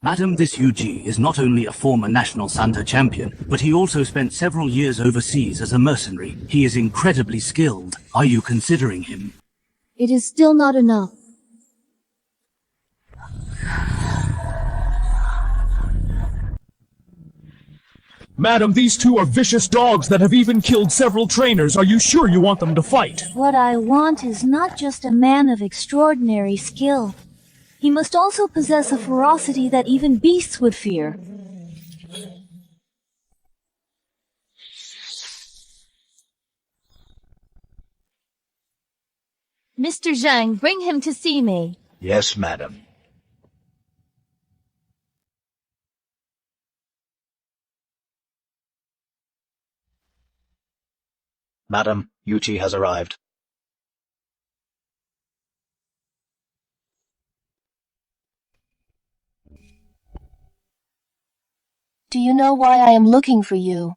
Madam, this Yu Zhi is not only a former national Santa champion, but he also spent several years overseas as a mercenary. He is incredibly skilled. Are you considering him? It is still not enough. Madam, these two are vicious dogs that have even killed several trainers. Are you sure you want them to fight? What I want is not just a man of extraordinary skill. He must also possess a ferocity that even beasts would fear. Mr. Zhang, bring him to see me. Yes, madam. Madam, Yu Zhi has arrived. Do you know why I am looking for you?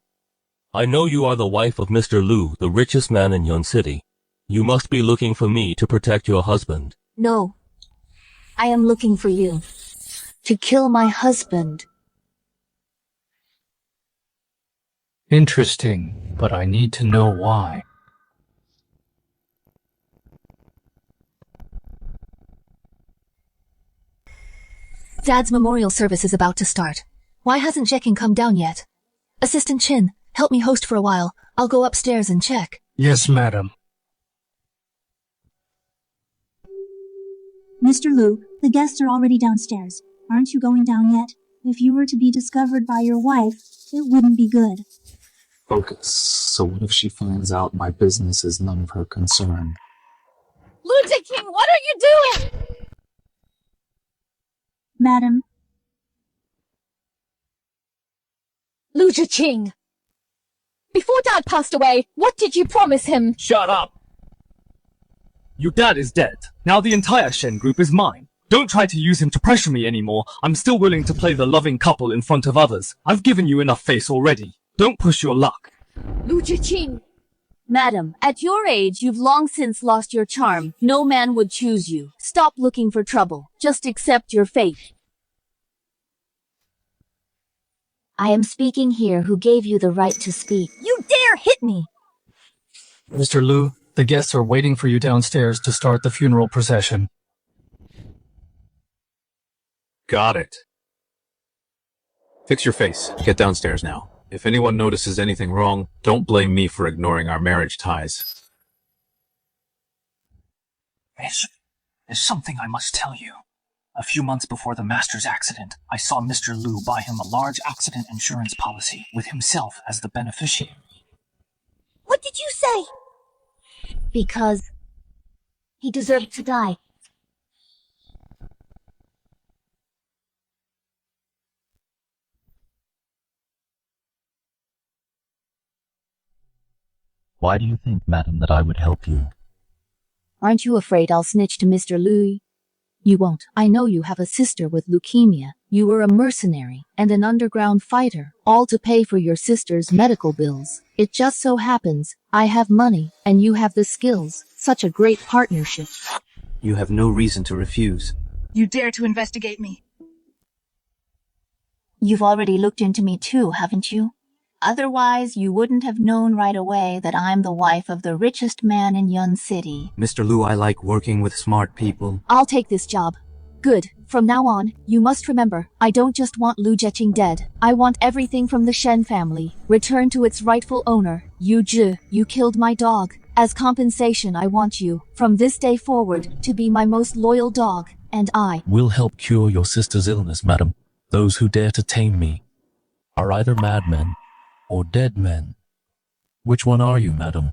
I know you are the wife of Mr. Lu, the richest man in Yun City. You must be looking for me to protect your husband. No. I am looking for you. To kill my husband. Interesting, but I need to know why. Dad's memorial service is about to start. Why hasn't Zheqing come down yet? Assistant Chin, help me host for a while. I'll go upstairs and check. Yes, madam. Mr. Lu, the guests are already downstairs. Aren't you going down yet? If you were to be discovered by your wife, it wouldn't be good. Focus. So what if she finds out my business is none of her concern? Zheqing, what are you doing? Madam, Zheqing. Before Dad passed away, what did you promise him? Shut up! Your dad is dead. Now the entire Shen group is mine. Don't try to use him to pressure me anymore. I'm still willing to play the loving couple in front of others. I've given you enough face already. Don't push your luck. Zheqing. Madam, at your age, you've long since lost your charm. No man would choose you. Stop looking for trouble. Just accept your fate. I am speaking here. Who gave you the right to speak? You dare hit me! Mr. Lu, the guests are waiting for you downstairs to start the funeral procession. Got it. Fix your face. Get downstairs now. If anyone notices anything wrong, don't blame me for ignoring our marriage ties. There's something I must tell you. A few months before the Master's accident, I saw Mr. Lu buy him a large accident insurance policy with himself as the beneficiary. What did you say? Because he deserved to die. Why do you think, madam, that I would help you? Aren't you afraid I'll snitch to Mr. Lu? You won't. I know you have a sister with leukemia. You were a mercenary and an underground fighter, all to pay for your sister's medical bills. It just so happens, I have money, and you have the skills. Such a great partnership. You have no reason to refuse. You dare to investigate me? You've already looked into me too, haven't you? Otherwise, you wouldn't have known right away that I'm the wife of the richest man in Yun City. Mr. Lu, I like working with smart people. I'll take this job. Good. From now on, you must remember, I don't just want Lu Zheqing dead. I want everything from the Shen family returned to its rightful owner, Yu Zhi. You killed my dog. As compensation, I want you, from this day forward, to be my most loyal dog, and I We'll help cure your sister's illness, madam. Those who dare to tame me are either madmen or dead men. Which one are you, madam?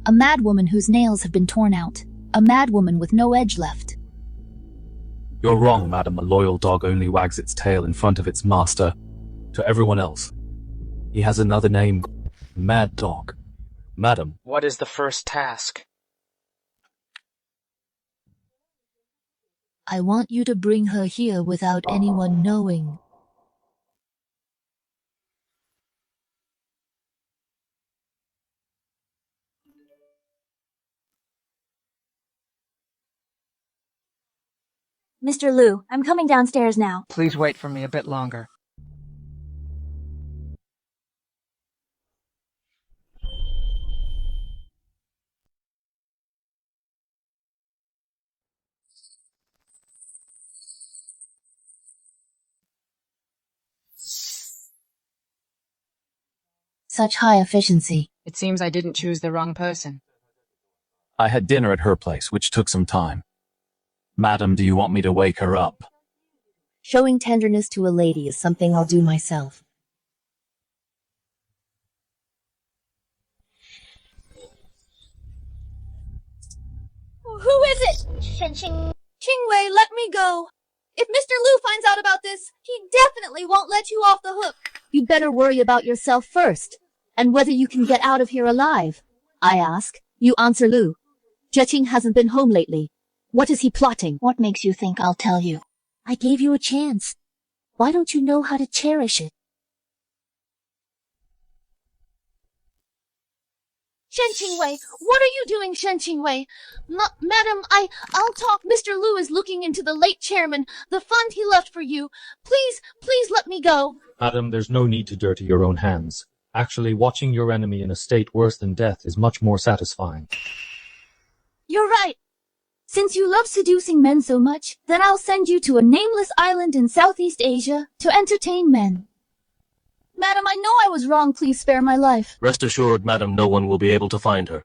A madwoman whose nails have been torn out. A madwoman with no edge left. You're wrong, madam. A loyal dog only wags its tail in front of its master. To everyone else, he has another name. Mad Dog. Madam. What is the first task? I want you to bring her here without anyone knowing. Mr. Lu, I'm coming downstairs now. Please wait for me a bit longer. Such high efficiency. It seems I didn't choose the wrong person. I had dinner at her place, which took some time. Madam, do you want me to wake her up? Showing tenderness to a lady is something I'll do myself. Who is it? Shen Qingwei, let me go. If Mr. Lu finds out about this, he definitely won't let you off the hook. You'd better worry about yourself first, and whether you can get out of here alive. I ask, you answer Lu. Zheqing hasn't been home lately. What is he plotting? What makes you think I'll tell you? I gave you a chance. Why don't you know how to cherish it? Shen Qingwei, what are you doing, Shen Qingwei? Madam, I'll talk. Mr. Lu is looking into the late chairman, the fund he left for you. Please let me go. Madam, there's no need to dirty your own hands. Actually, watching your enemy in a state worse than death is much more satisfying. You're right. Since you love seducing men so much, then I'll send you to a nameless island in Southeast Asia to entertain men. Madam, I know I was wrong. Please spare my life. Rest assured, madam, no one will be able to find her.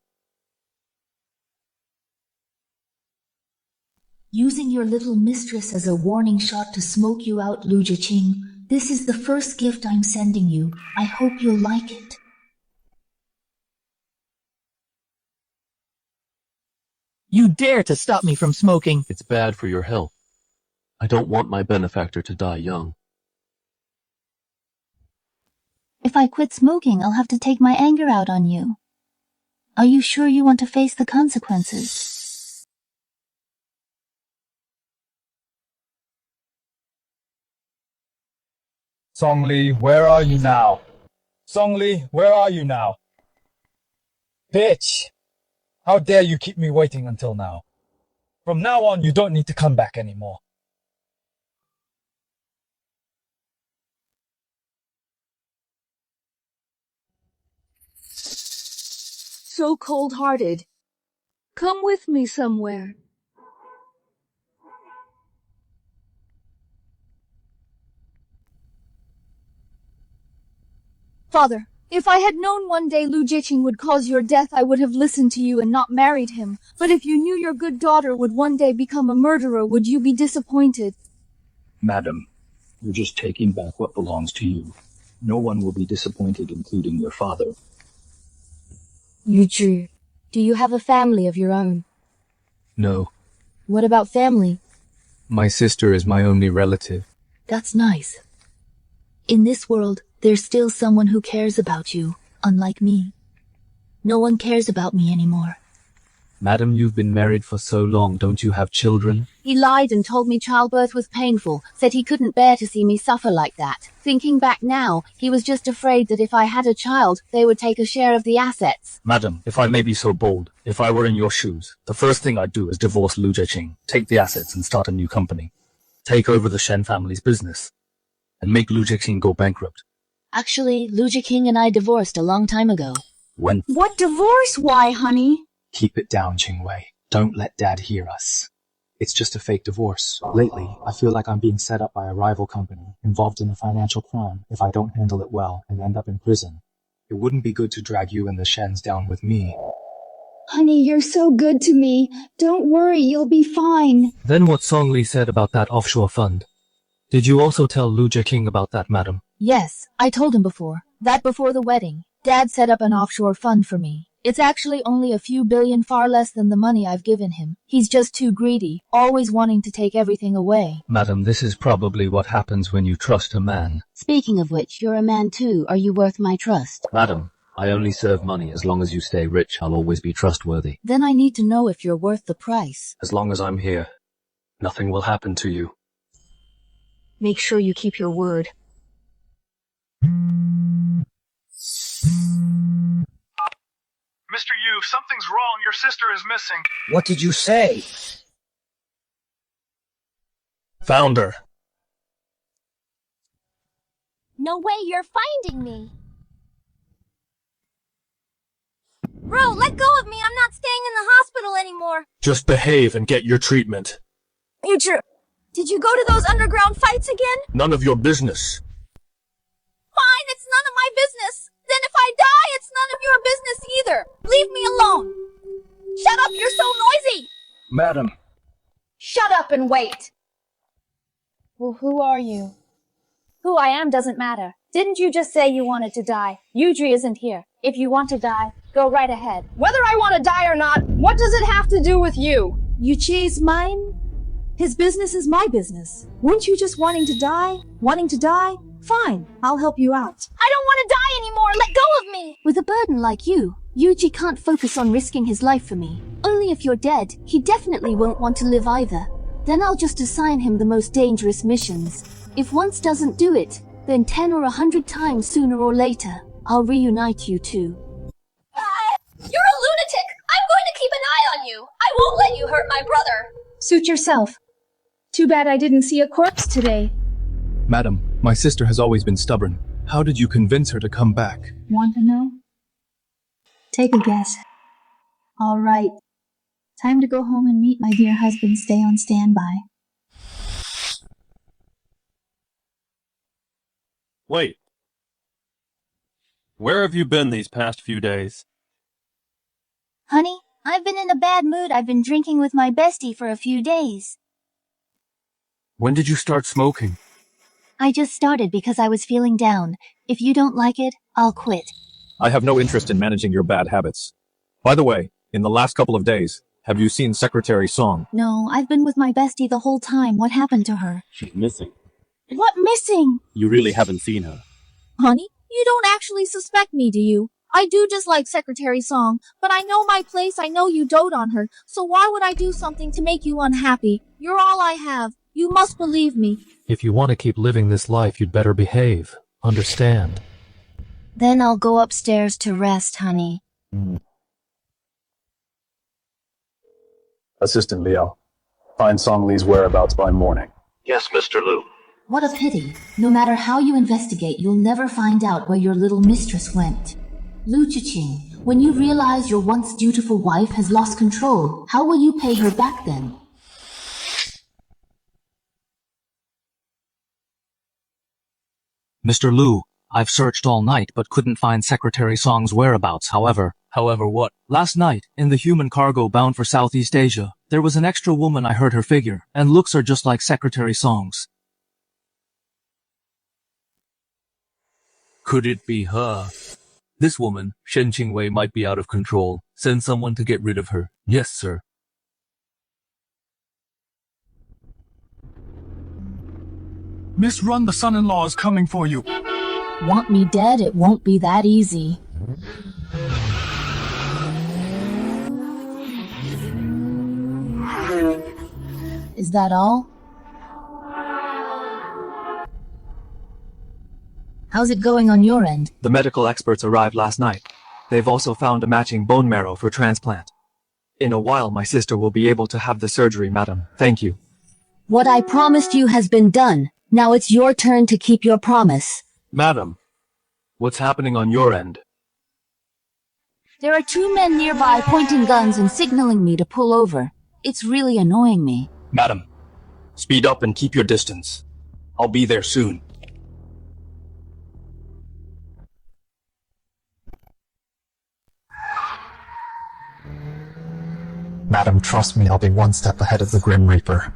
Using your little mistress as a warning shot to smoke you out, Lu Zheqing. This is the first gift I'm sending you. I hope you'll like it. You dare to stop me from smoking? It's bad for your health. I don't want my benefactor to die young. If I quit smoking, I'll have to take my anger out on you. Are you sure you want to face the consequences? Songli, where are you now? Songli, where are you now? Bitch! How dare you keep me waiting until now? From now on, you don't need to come back anymore. So cold-hearted. Come with me somewhere. Father, if I had known one day Lu Zheqing would cause your death, I would have listened to you and not married him. But if you knew your good daughter would one day become a murderer, would you be disappointed? Madam, you're just taking back what belongs to you. No one will be disappointed, including your father. Yu Zhi, do you have a family of your own? No, What about family? my sister is my only relative. That's nice. In this world, there's still someone who cares about you, unlike me. No one cares about me anymore. Madam, you've been married for so long, don't you have children? He lied and told me childbirth was painful, said he couldn't bear to see me suffer like that. Thinking back now, he was just afraid that if I had a child, they would take a share of the assets. Madam, if I may be so bold, if I were in your shoes, the first thing I'd do is divorce Lu Zheqing, take the assets and start a new company. Take over the Shen family's business, and make Lu Zheqing go bankrupt. Actually, Lu Zheqing and I divorced a long time ago. When? What divorce? Why, honey? Keep it down, Qingwei. Don't let Dad hear us. It's just a fake divorce. Lately, I feel like I'm being set up by a rival company, involved in a financial crime if I don't handle it well and end up in prison. It wouldn't be good to drag you and the Shens down with me. Honey, you're so good to me. Don't worry, you'll be fine. Then what Songli said about that offshore fund. Did you also tell Lu Zheqing about that, madam? Yes, I told him before. That before the wedding. Dad set up an offshore fund for me. It's actually only a few billion, far less than the money I've given him. He's just too greedy, always wanting to take everything away. Madam, this is probably what happens when you trust a man. Speaking of which, you're a man too. Are you worth my trust? Madam, I only serve money. As long as you stay rich, I'll always be trustworthy. Then I need to know if you're worth the price. As long as I'm here, nothing will happen to you. Make sure you keep your word. Mr. Yu, something's wrong. Your sister is missing. What did you say? Found her. No way you're finding me. Bro, let go of me. I'm not staying in the hospital anymore. Just behave and get your treatment. Yu Zhi, did you go to those underground fights again? None of your business. Fine, it's none of my business. Then if I die, it's none of your business either. Leave me alone. Shut up, you're so noisy. Madam. Shut up and wait. Well, who are you? Who I am doesn't matter. Didn't you just say you wanted to die? Yu Zhi isn't here. If you want to die, go right ahead. Whether I want to die or not, what does it have to do with you? Yu Zhi's mine? His business is my business. Weren't you just wanting to die? Wanting to die? Fine, I'll help you out. I don't want to die anymore. Let go of me. With a burden like you, Yu Zhi can't focus on risking his life for me. Only if you're dead, he definitely won't want to live either. Then I'll just assign him the most dangerous missions. If once doesn't do it, then 10 or 100 times sooner or later, I'll reunite you two. You're a lunatic. I'm going to keep an eye on you. I won't let you hurt my brother. Suit yourself. Too bad I didn't see a corpse today. Madam, my sister has always been stubborn. How did you convince her to come back? Want to know? Take a guess. All right. Time to go home and meet my dear husband. Stay on standby. Wait. Where have you been these past few days? Honey, I've been in a bad mood. I've been drinking with my bestie for a few days. When did you start smoking? I just started because I was feeling down. If you don't like it, I'll quit. I have no interest in managing your bad habits. By the way, in the last couple of days, have you seen Secretary Song? No, I've been with my bestie the whole time. What happened to her? She's missing. What missing? You really haven't seen her. Honey, you don't actually suspect me, do you? I do dislike Secretary Song, but I know my place. I know you dote on her. So why would I do something to make you unhappy? You're all I have. You must believe me. If you want to keep living this life, you'd better behave. Understand? Then I'll go upstairs to rest, honey. Assistant Liao, find Song Li's whereabouts by morning. Yes, Mr. Liu. What a pity. No matter how you investigate, you'll never find out where your little mistress went. Lu Zheqing, when you realize your once dutiful wife has lost control, how will you pay her back then? Mr. Lu, I've searched all night but couldn't find Secretary Song's whereabouts. However what? Last night, in the human cargo bound for Southeast Asia, there was an extra woman. I heard her figure, and looks are just like Secretary Song's. Could it be her? This woman, Shen Qingwei, might be out of control. Send someone to get rid of her. Yes, sir. Miss Run, the son-in-law is coming for you. Want me dead? It won't be that easy. Is that all? How's it going on your end? The medical experts arrived last night. They've also found a matching bone marrow for transplant. In a while, my sister will be able to have the surgery, madam. Thank you. What I promised you has been done. Now it's your turn to keep your promise. Madam, what's happening on your end? There are 2 men nearby pointing guns and signaling me to pull over. It's really annoying me. Madam, speed up and keep your distance. I'll be there soon. Madam, trust me, I'll be one step ahead of the Grim Reaper.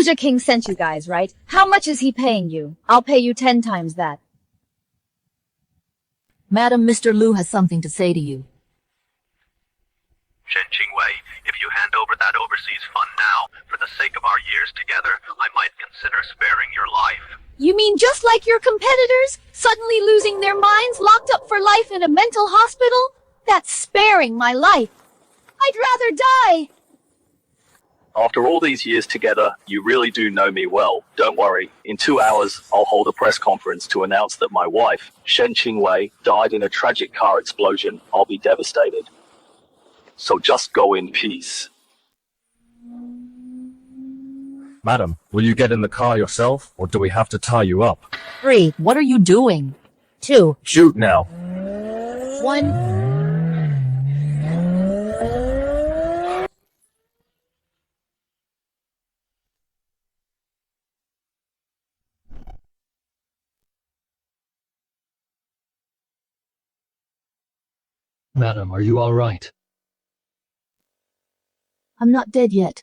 Zheqing sent you guys, right? How much is he paying you? I'll pay you 10 times that. Madam, Mr. Lu has something to say to you. Shen Qingwei, if you hand over that overseas fund now, for the sake of our years together, I might consider for sparing your life. You mean just like your competitors, suddenly losing their minds, locked up for life in a mental hospital? That's sparing my life. I'd rather die. After all these years together, you really do know me well. Don't worry, in 2 hours, I'll hold a press conference to announce that my wife, Shen Qingwei, died in a tragic car explosion. I'll be devastated. So just go in peace. Madam, will you get in the car yourself, or do we have to tie you up? 3. What are you doing? 2. Shoot now. 1. Madam, are you all right? I'm not dead yet.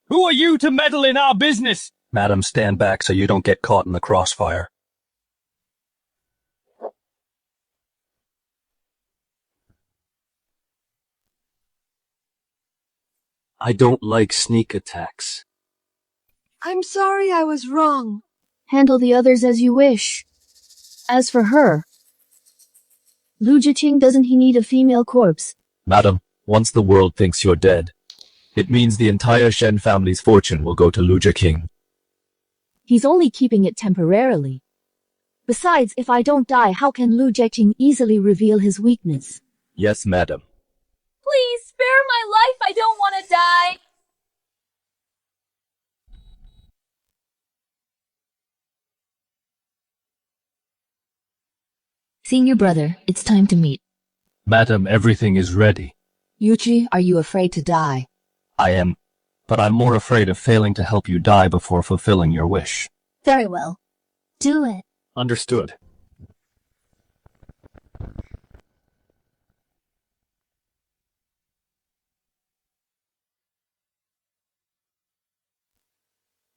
Who are you to meddle in our business? Madam, stand back so you don't get caught in the crossfire. I don't like sneak attacks. I'm sorry I was wrong. Handle the others as you wish. As for her, Zheqing, doesn't he need a female corpse? Madam, once the world thinks you're dead, it means the entire Shen family's fortune will go to Zheqing. He's only keeping it temporarily. Besides, if I don't die, how can Zheqing easily reveal his weakness? Yes, madam. Please spare my life. I don't want to die. Senior brother, it's time to meet. Madam, everything is ready. Yu Zhi, are you afraid to die? I am, but I'm more afraid of failing to help you die before fulfilling your wish. Very well. Do it. Understood.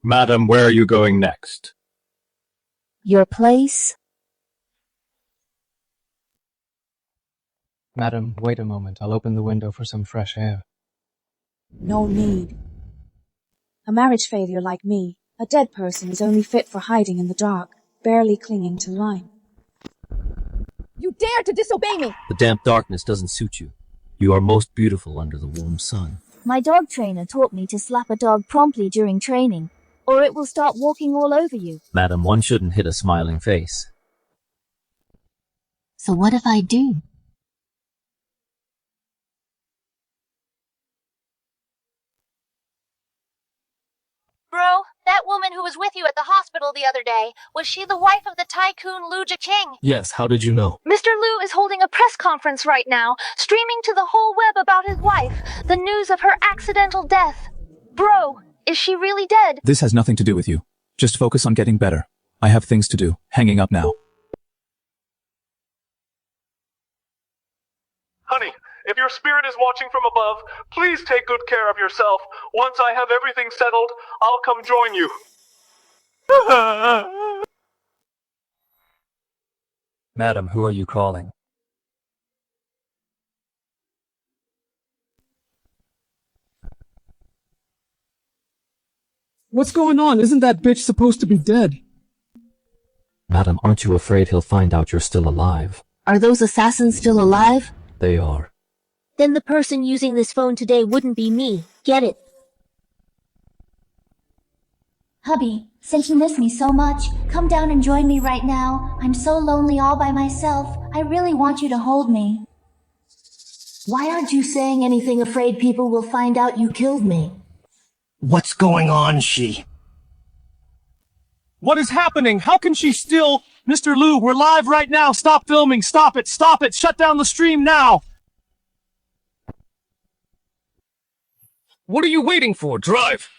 Madam, where are you going next? Your place? Madam, wait a moment. I'll open the window for some fresh air. No need. A marriage failure like me, a dead person is only fit for hiding in the dark, barely clinging to life. You dare to disobey me! The damp darkness doesn't suit you. You are most beautiful under the warm sun. My dog trainer taught me to slap a dog promptly during training, or it will start walking all over you. Madam, one shouldn't hit a smiling face. So what if I do? Bro, that woman who was with you at the hospital the other day, was she the wife of the tycoon Zheqing? Yes, how did you know? Mr. Liu is holding a press conference right now, streaming to the whole web about his wife, the news of her accidental death. Bro, is she really dead? This has nothing to do with you. Just focus on getting better. I have things to do. Hanging up now. Honey, if your spirit is watching from above, please take good care of yourself. Once I have everything settled, I'll come join you. Madam, who are you calling? What's going on? Isn't that bitch supposed to be dead? Madam, aren't you afraid he'll find out you're still alive? Are those assassins still alive? They are. Then the person using this phone today wouldn't be me. Get it? Hubby, since you miss me so much, come down and join me right now. I'm so lonely all by myself. I really want you to hold me. Why aren't you saying anything, afraid people will find out you killed me? What's going on, She? What is happening? How can she still... Mr. Liu, we're live right now. Stop filming. Stop it. Stop it. Shut down the stream now. What are you waiting for? Drive.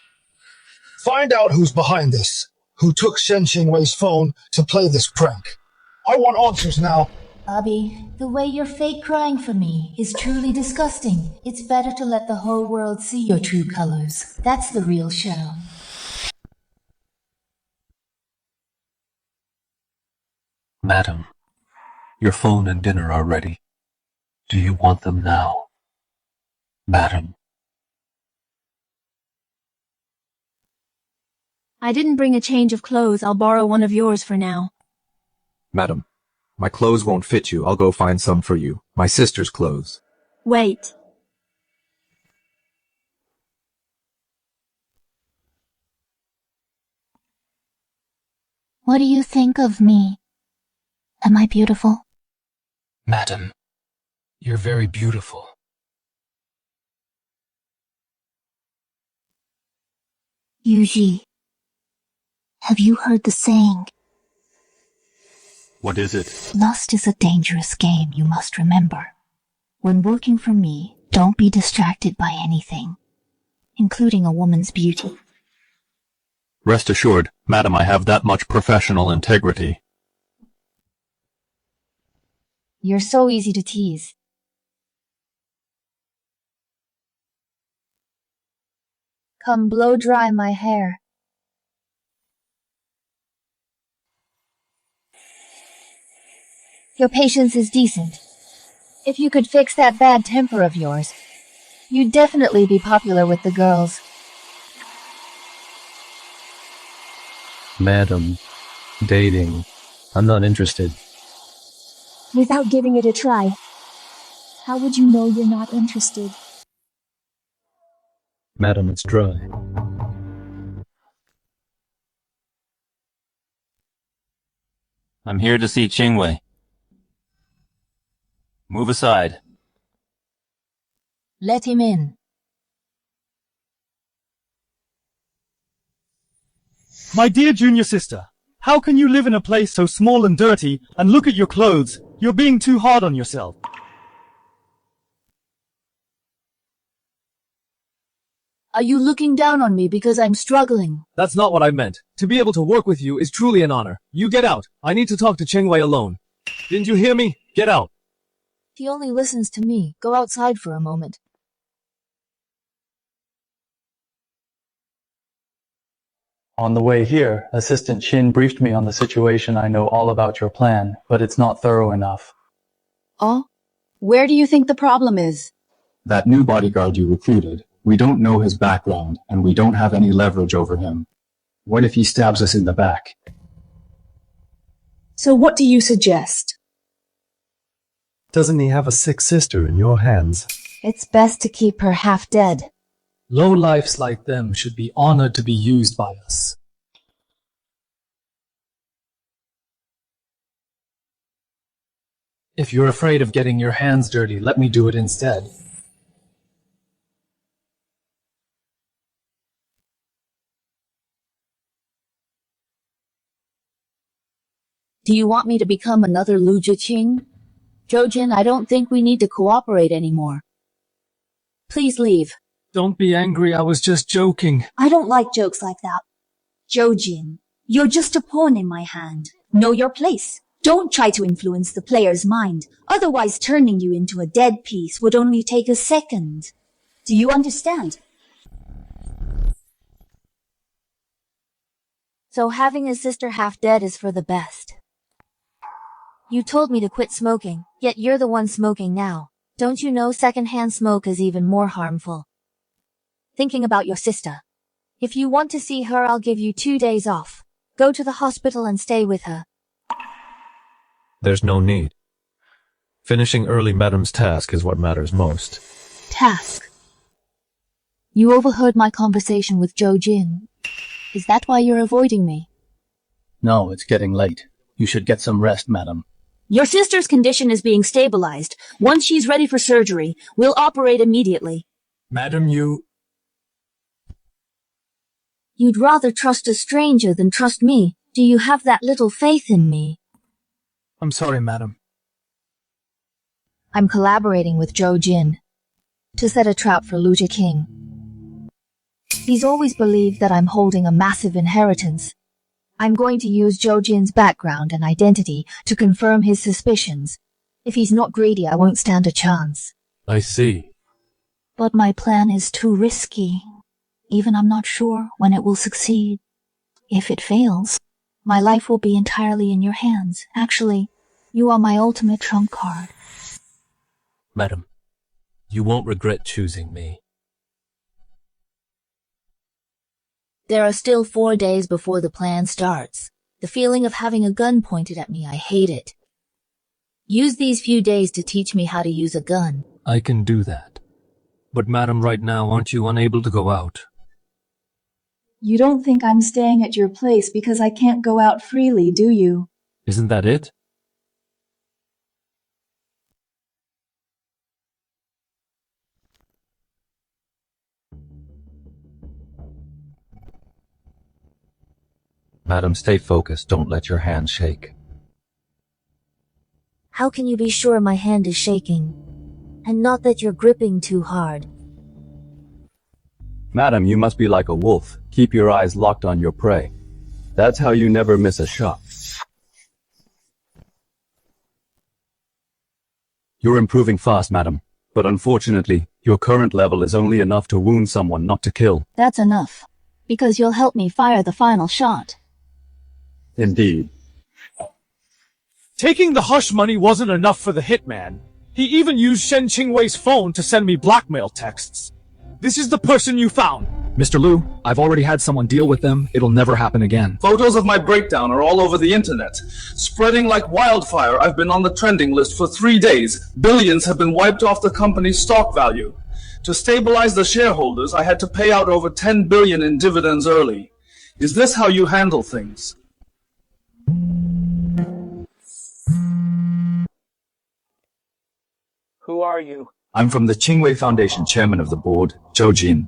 Find out who's behind this. Who took Shen Qingwei's phone to play this prank. I want answers now. Abby, the way you're fake crying for me is truly disgusting. It's better to let the whole world see your true colors. That's the real show. Madam, your phone and dinner are ready. Do you want them now? Madam. I didn't bring a change of clothes. I'll borrow one of yours for now. Madam, my clothes won't fit you. I'll go find some for you. My sister's clothes. Wait. What do you think of me? Am I beautiful? Madam, you're very beautiful. Yu Zhi, have you heard the saying? What is it? Lust is a dangerous game, you must remember. When working for me, don't be distracted by anything, including a woman's beauty. Rest assured, madam, I have that much professional integrity. You're so easy to tease. Come blow dry my hair. Your patience is decent. If you could fix that bad temper of yours, you'd definitely be popular with the girls. Madam, dating. I'm not interested. Without giving it a try, how would you know you're not interested? Madam, it's dry. I'm here to see Qingwei. Move aside. Let him in. My dear junior sister, how can you live in a place so small and dirty and look at your clothes? You're being too hard on yourself. Are you looking down on me because I'm struggling? That's not what I meant. To be able to work with you is truly an honor. You get out. I need to talk to Qingwei alone. Didn't you hear me? Get out. He only listens to me. Go outside for a moment. On the way here, Assistant Shin briefed me on the situation. I know all about your plan, but it's not thorough enough. Oh? Where do you think the problem is? That new bodyguard you recruited, we don't know his background, and we don't have any leverage over him. What if he stabs us in the back? So what do you suggest? Doesn't he have a sick sister in your hands? It's best to keep her half dead. Lowlifes like them should be honored to be used by us. If you're afraid of getting your hands dirty, let me do it instead. Do you want me to become another Zheqing? Zheqing, I don't think we need to cooperate anymore. Please leave. Don't be angry, I was just joking. I don't like jokes like that. Zheqing, you're just a pawn in my hand. Know your place. Don't try to influence the player's mind. Otherwise, turning you into a dead piece would only take a second. Do you understand? So having a sister half dead is for the best. You told me to quit smoking, yet you're the one smoking now. Don't you know secondhand smoke is even more harmful? Thinking about your sister. If you want to see her, I'll give you 2 days off. Go to the hospital and stay with her. There's no need. Finishing early Madam's task is what matters most. Task. You overheard my conversation with Zheqing. Is that why you're avoiding me? No, it's getting late. You should get some rest, madam. Your sister's condition is being stabilized. Once she's ready for surgery, we'll operate immediately. Madam, You'd rather trust a stranger than trust me. Do you have that little faith in me? I'm sorry, madam. I'm collaborating with Zheqing to set a trap for Zheqing. He's always believed that I'm holding a massive inheritance. I'm going to use Zheqing's background and identity to confirm his suspicions. If he's not greedy, I won't stand a chance. I see. But my plan is too risky. Even I'm not sure when it will succeed. If it fails, my life will be entirely in your hands. Actually, you are my ultimate trump card. Madam, you won't regret choosing me. There are still 4 days before the plan starts. The feeling of having a gun pointed at me, I hate it. Use these few days to teach me how to use a gun. I can do that. But madam, right now aren't you unable to go out? You don't think I'm staying at your place because I can't go out freely, do you? Isn't that it? Madam, stay focused. Don't let your hand shake. How can you be sure my hand is shaking? And not that you're gripping too hard. Madam, you must be like a wolf. Keep your eyes locked on your prey. That's how you never miss a shot. You're improving fast, madam. But unfortunately, your current level is only enough to wound someone, not to kill. That's enough. Because you'll help me fire the final shot. Indeed. Taking the hush money wasn't enough for the hitman. He even used Shen Qingwei's phone to send me blackmail texts. This is the person you found. Mr. Liu, I've already had someone deal with them. It'll never happen again. Photos of my breakdown are all over the internet, spreading like wildfire. I've been on the trending list for 3 days. Billions have been wiped off the company's stock value. To stabilize the shareholders, I had to pay out over 10 billion in dividends early. Is this how you handle things? Who are you? I'm from the Qingwei Foundation, chairman of the board, Zheqing.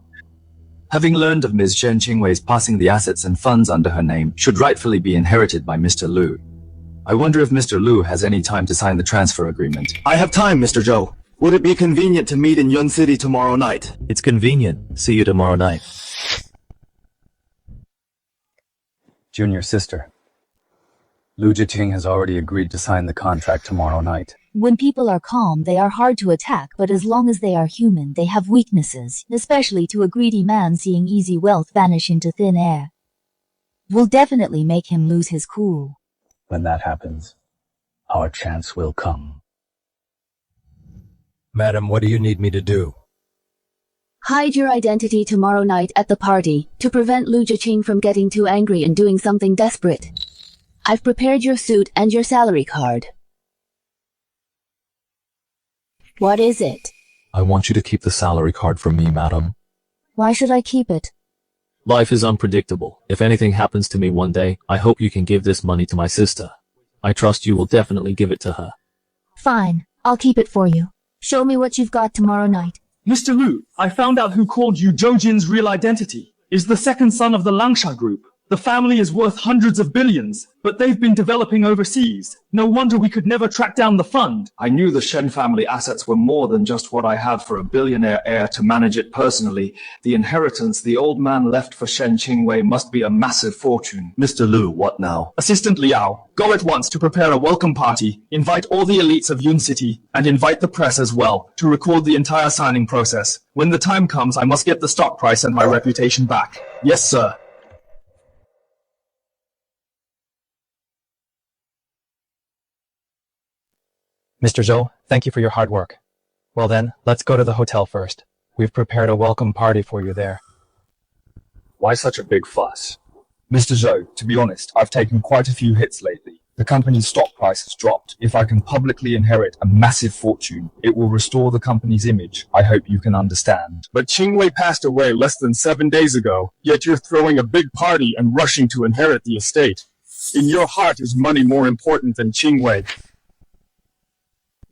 Having learned of Ms. Shen Qingwei's passing the assets and funds under her name should rightfully be inherited by Mr. Liu. I wonder if Mr. Liu has any time to sign the transfer agreement. I have time, Mr. Zhou. Would it be convenient to meet in Yun City tomorrow night? It's convenient. See you tomorrow night. Junior sister. Lu Zheqing has already agreed to sign the contract tomorrow night. When people are calm, they are hard to attack, but as long as they are human, they have weaknesses, especially to a greedy man seeing easy wealth vanish into thin air. We'll definitely make him lose his cool. When that happens, our chance will come. Madam, what do you need me to do? Hide your identity tomorrow night at the party, to prevent Lu Zheqing from getting too angry and doing something desperate. I've prepared your suit and your salary card. What is it? I want you to keep the salary card from me, madam. Why should I keep it? Life is unpredictable. If anything happens to me one day, I hope you can give this money to my sister. I trust you will definitely give it to her. Fine, I'll keep it for you. Show me what you've got tomorrow night. Mr. Liu, I found out who called you Zheqing's real identity. Is the second son of the Langsha group. The family is worth hundreds of billions, but they've been developing overseas. No wonder we could never track down the fund. I knew the Shen family assets were more than just what I had for a billionaire heir to manage it personally. The inheritance the old man left for Shen Qingwei must be a massive fortune. Mr. Liu, what now? Assistant Liao, go at once to prepare a welcome party. Invite all the elites of Yun City, and invite the press as well, to record the entire signing process. When the time comes, I must get the stock price and my reputation back. Yes, sir. Mr. Zhou, thank you for your hard work. Well then, let's go to the hotel first. We've prepared a welcome party for you there. Why such a big fuss? Mr. Zhou, to be honest, I've taken quite a few hits lately. The company's stock price has dropped. If I can publicly inherit a massive fortune, it will restore the company's image. I hope you can understand. But Qingwei passed away less than 7 days ago, yet you're throwing a big party and rushing to inherit the estate. In your heart is money more important than Qingwei.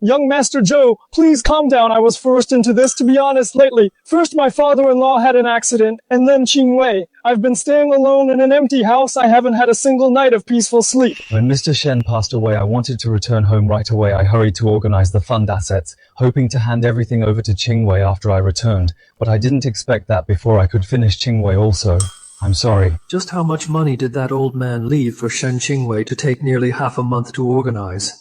Young Master Zhou, please calm down. I was forced into this, to be honest, lately. First my father-in-law had an accident, and then Qingwei. I've been staying alone in an empty house. I haven't had a single night of peaceful sleep. When Mr. Shen passed away, I wanted to return home right away. I hurried to organize the fund assets, hoping to hand everything over to Qingwei after I returned. But I didn't expect that before I could finish Qingwei also. I'm sorry. Just how much money did that old man leave for Shen Qingwei to take nearly half a month to organize?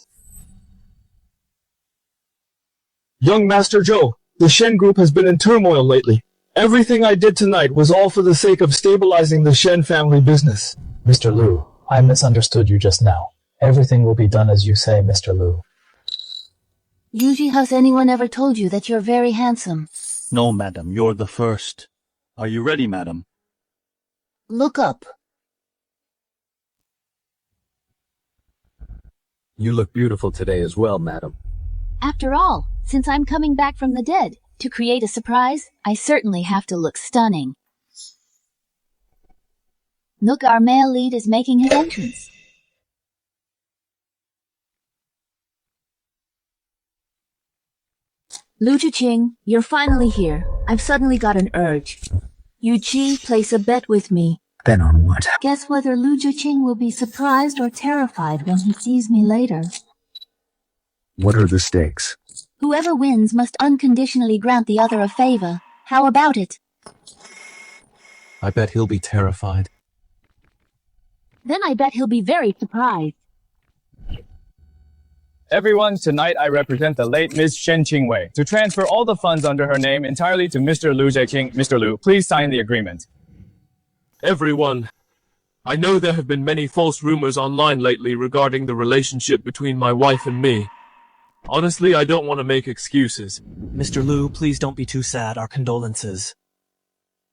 Young Master Zhou, the Shen Group has been in turmoil lately. Everything I did tonight was all for the sake of stabilizing the Shen family business. Mr. Liu, I misunderstood you just now. Everything will be done as you say, Mr. Liu. Yu Zhi, has anyone ever told you that you're very handsome? No, madam, you're the first. Are you ready, madam? Look up. You look beautiful today as well, madam. After all, since I'm coming back from the dead, to create a surprise, I certainly have to look stunning. Look, our male lead is making his entrance. Lu Zheqing, you're finally here. I've suddenly got an urge. Yu Zhi, place a bet with me. Bet on what? Guess whether Lu Zheqing will be surprised or terrified when he sees me later. What are the stakes? Whoever wins must unconditionally grant the other a favor. How about it? I bet he'll be terrified. Then I bet he'll be very surprised. Everyone, tonight I represent the late Miss Shen Qingwei to transfer all the funds under her name entirely to Mr. Lu Zheqing. Mr. Lu, please sign the agreement. Everyone, I know there have been many false rumors online lately regarding the relationship between my wife and me. Honestly, I don't want to make excuses. Mr. Lu, please don't be too sad. Our condolences.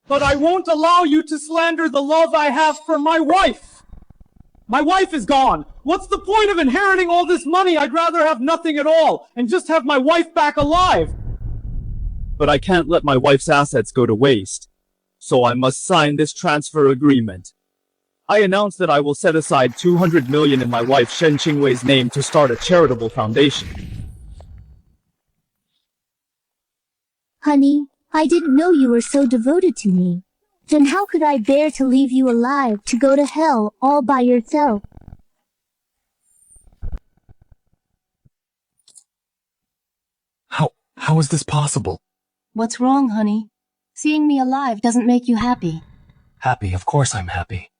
But I won't allow you to slander the love I have for my wife! My wife is gone! What's the point of inheriting all this money? I'd rather have nothing at all, and just have my wife back alive! But I can't let my wife's assets go to waste. So I must sign this transfer agreement. I announce that I will set aside 200 million in my wife Shen Qingwei's name to start a charitable foundation. Honey, I didn't know you were so devoted to me. Then how could I bear to leave you alive to go to hell all by yourself? How is this possible? What's wrong, honey? Seeing me alive doesn't make you happy. Happy, of course I'm happy.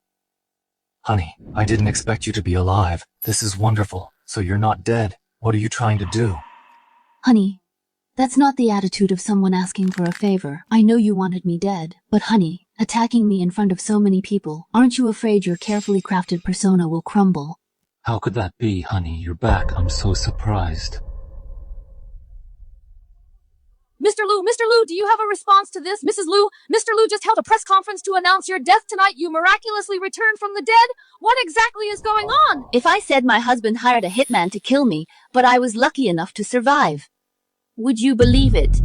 Honey, I didn't expect you to be alive. This is wonderful. So you're not dead. What are you trying to do? Honey, that's not the attitude of someone asking for a favor. I know you wanted me dead, but honey, attacking me in front of so many people, aren't you afraid your carefully crafted persona will crumble? How could that be, honey? You're back. I'm so surprised. Mr. Lu, do you have a response to this? Mrs. Lu, Mr. Lu just held a press conference to announce your death tonight. You miraculously returned from the dead. What exactly is going on? If I said my husband hired a hitman to kill me, but I was lucky enough to survive, would you believe it?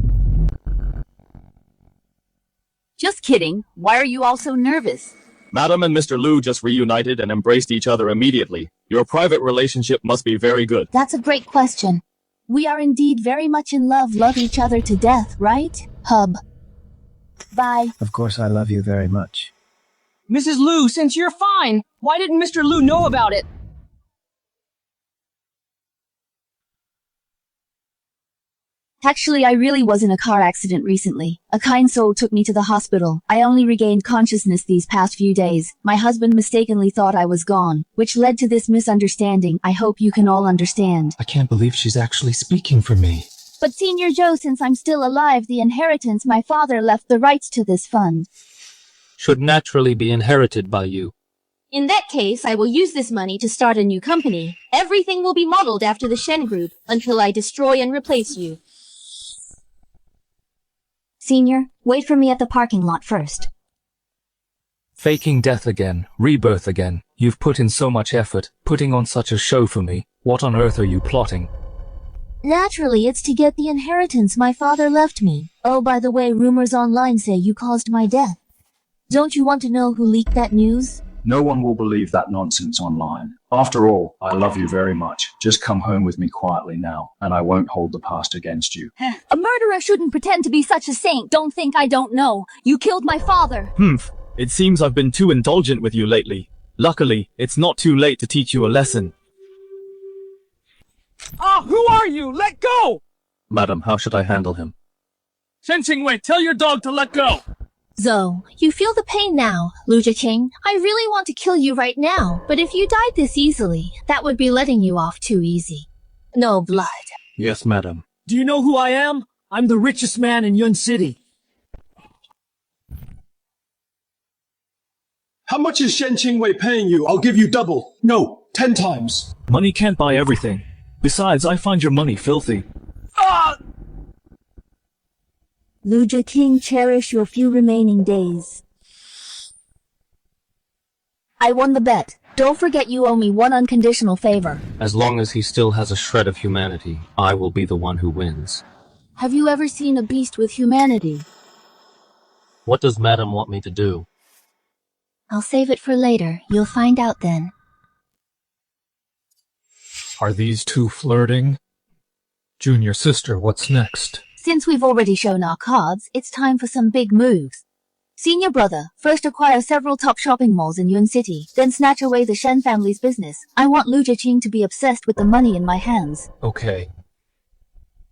Just kidding. Why are you all so nervous? Madam and Mr. Lu just reunited and embraced each other immediately. Your private relationship must be very good. That's a great question. We are indeed very much in love each other to death, right? Hub. Bye. Of course I love you very much. Mrs. Lu, since you're fine, why didn't Mr. Lu know about it? Actually, I really was in a car accident recently. A kind soul took me to the hospital. I only regained consciousness these past few days. My husband mistakenly thought I was gone, which led to this misunderstanding. I hope you can all understand. I can't believe she's actually speaking for me. But Senior Joe, since I'm still alive, the inheritance my father left the rights to this fund Should naturally be inherited by you. In that case, I will use this money to start a new company. Everything will be modeled after the Shen Group until I destroy and replace you. Senior, wait for me at the parking lot first. Faking death again, rebirth again. You've put in so much effort, putting on such a show for me. What on earth are you plotting? Naturally, it's to get the inheritance my father left me. Oh, by the way, rumors online say you caused my death. Don't you want to know who leaked that news? No one will believe that nonsense online. After all, I love you very much. Just come home with me quietly now, and I won't hold the past against you. A murderer shouldn't pretend to be such a saint. Don't think I don't know. You killed my father. It seems I've been too indulgent with you lately. Luckily, it's not too late to teach you a lesson. Who are you? Let go! Madam, how should I handle him? Shen Qingwei, tell your dog to let go! Zo, you feel the pain now, Lu Zheqing. I really want to kill you right now, but if you died this easily, that would be letting you off too easy. No blood. Yes, madam. Do you know who I am? I'm the richest man in Yun City. How much is Shen Qingwei paying you? I'll give you double. No, 10 times. Money can't buy everything. Besides, I find your money filthy. Lu Zheqing, cherish your few remaining days. I won the bet. Don't forget you owe me one unconditional favor. As long as he still has a shred of humanity, I will be the one who wins. Have you ever seen a beast with humanity? What does Madam want me to do? I'll save it for later. You'll find out then. Are these two flirting? Junior sister, what's next? Since we've already shown our cards, it's time for some big moves. Senior brother, first acquire several top shopping malls in Yun City, then snatch away the Shen family's business. I want Zheqing to be obsessed with the money in my hands. Okay.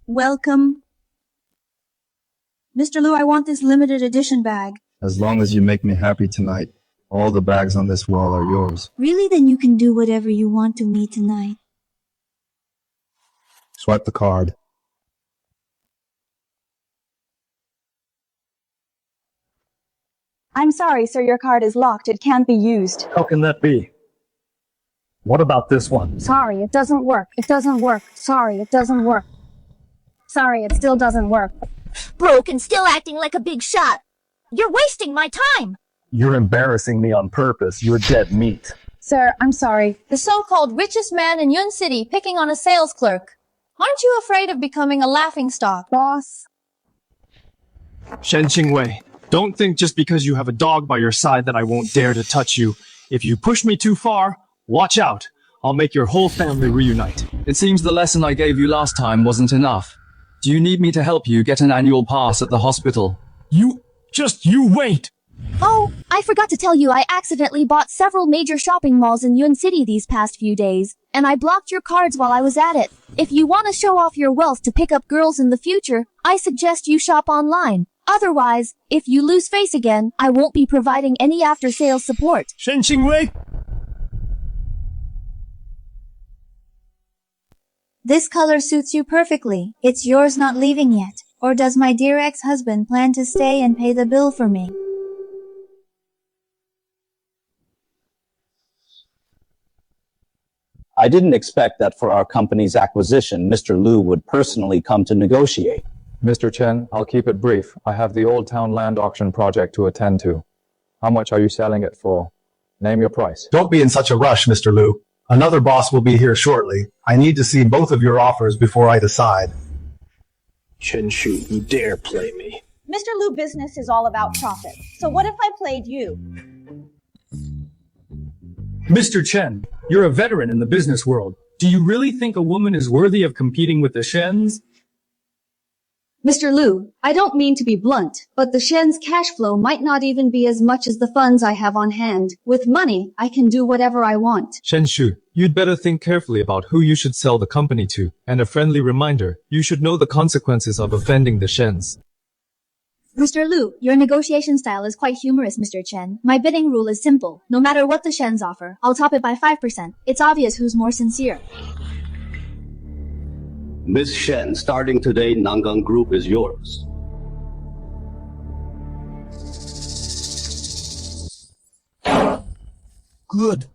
Welcome. Mr. Lu, I want this limited edition bag. As long as you make me happy tonight, all the bags on this wall are yours. Really? Then you can do whatever you want to me tonight. Swipe the card. I'm sorry, sir, your card is locked. It can't be used. How can that be? What about this one? Sorry, it doesn't work. It doesn't work. Sorry, it doesn't work. Sorry, it still doesn't work. Broke and still acting like a big shot. You're wasting my time. You're embarrassing me on purpose. You're dead meat. Sir, I'm sorry. The so-called richest man in Yun City picking on a sales clerk. Aren't you afraid of becoming a laughingstock, boss? Shen Qingwei, don't think just because you have a dog by your side that I won't dare to touch you. If you push me too far, watch out. I'll make your whole family reunite. It seems the lesson I gave you last time wasn't enough. Do you need me to help you get an annual pass at the hospital? You wait! Oh, I forgot to tell you I accidentally bought several major shopping malls in Yun City these past few days, and I blocked your cards while I was at it. If you want to show off your wealth to pick up girls in the future, I suggest you shop online. Otherwise, if you lose face again, I won't be providing any after-sales support. Shen Qingwei? This color suits you perfectly. It's yours not leaving yet. Or does my dear ex-husband plan to stay and pay the bill for me? I didn't expect that for our company's acquisition, Mr. Lu would personally come to negotiate. Mr. Chen, I'll keep it brief. I have the Old Town land auction project to attend to. How much are you selling it for? Name your price. Don't be in such a rush, Mr. Lu. Another boss will be here shortly. I need to see both of your offers before I decide. Chen Shu, you dare play me. Mr. Lu, business is all about profit. So what if I played you? Mr. Chen, you're a veteran in the business world. Do you really think a woman is worthy of competing with the Shens? Mr. Lu, I don't mean to be blunt, but the Shen's cash flow might not even be as much as the funds I have on hand. With money, I can do whatever I want. Shen Shu, you'd better think carefully about who you should sell the company to. And a friendly reminder, you should know the consequences of offending the Shens. Mr. Lu, your negotiation style is quite humorous, Mr. Chen. My bidding rule is simple. No matter what the Shens offer, I'll top it by 5%. It's obvious who's more sincere. Miss Shen, starting today, Nangang Group is yours. Good.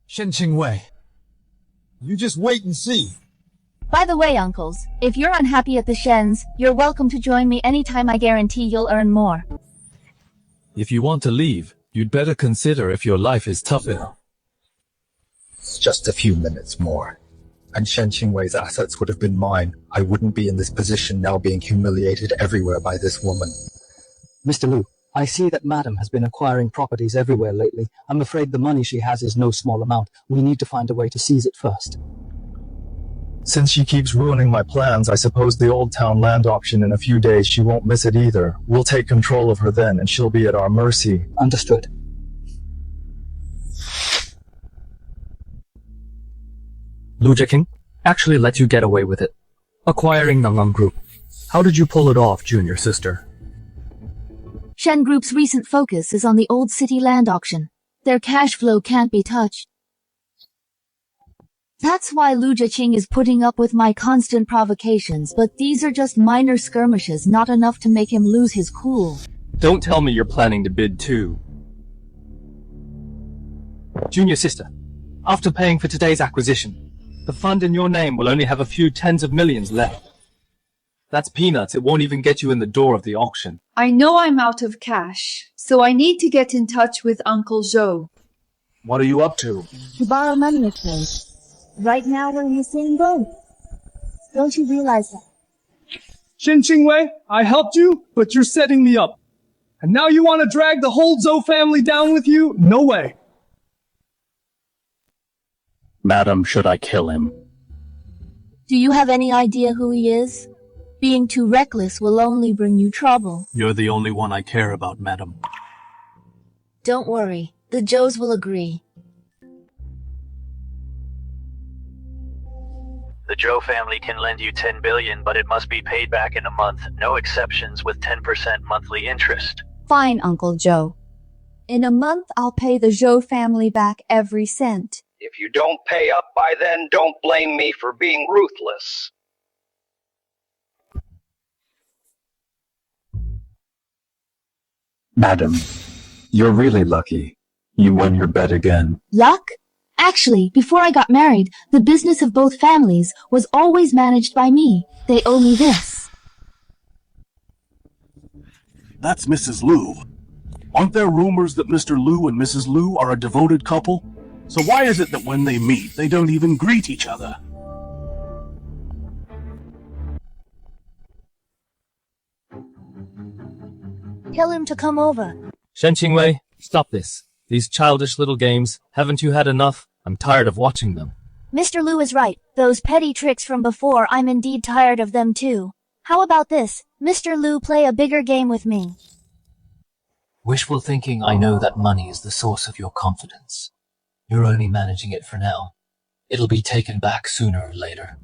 Shen Qingwei, you just wait and see. By the way, uncles, if you're unhappy at the Shens, you're welcome to join me anytime. I guarantee you'll earn more. If you want to leave, you'd better consider if your life is tough enough. Just a few minutes more, and Shen Qingwei's assets would have been mine. I wouldn't be in this position now, being humiliated everywhere by this woman. Mr. Lu, I see that Madam has been acquiring properties everywhere lately. I'm afraid the money she has is no small amount. We need to find a way to seize it first. Since she keeps ruining my plans, I suppose the Old Town land auction in a few days, she won't miss it either. We'll take control of her then, and she'll be at our mercy. Understood. Zheqing actually let you get away with it. Acquiring Nangang Group. How did you pull it off, junior sister? Shen Group's recent focus is on the Old City land auction. Their cash flow can't be touched. That's why Zheqing is putting up with my constant provocations, but these are just minor skirmishes, not enough to make him lose his cool. Don't tell me you're planning to bid too. Junior sister, after paying for today's acquisition, the fund in your name will only have a few tens of millions left. That's peanuts. It won't even get you in the door of the auction. I know I'm out of cash, so I need to get in touch with Uncle Zhou. What are you up to? To borrow money, of course. Right now we're in the same boat. Don't you realize that? Shen Qingwei, I helped you, but you're setting me up. And now you want to drag the whole Zhou family down with you? No way. Madam, should I kill him? Do you have any idea who he is? Being too reckless will only bring you trouble. You're the only one I care about, madam. Don't worry, the Zhous will agree. The Zhou family can lend you 10 billion, but it must be paid back in a month. No exceptions with 10% monthly interest. Fine, Uncle Zhou. In a month, I'll pay the Zhou family back every cent. If you don't pay up by then, don't blame me for being ruthless. Madam, you're really lucky. You won your bet again. Luck? Actually, before I got married, the business of both families was always managed by me. They owe me this. That's Mrs. Liu. Aren't there rumors that Mr. Liu and Mrs. Liu are a devoted couple? So why is it that when they meet, they don't even greet each other? Tell him to come over. Shen Qingwei, stop this. These childish little games. Haven't you had enough? I'm tired of watching them. Mr. Liu is right. Those petty tricks from before, I'm indeed tired of them too. How about this? Mr. Liu, play a bigger game with me. Wishful thinking, I know that money is the source of your confidence. You're only managing it for now. It'll be taken back sooner or later.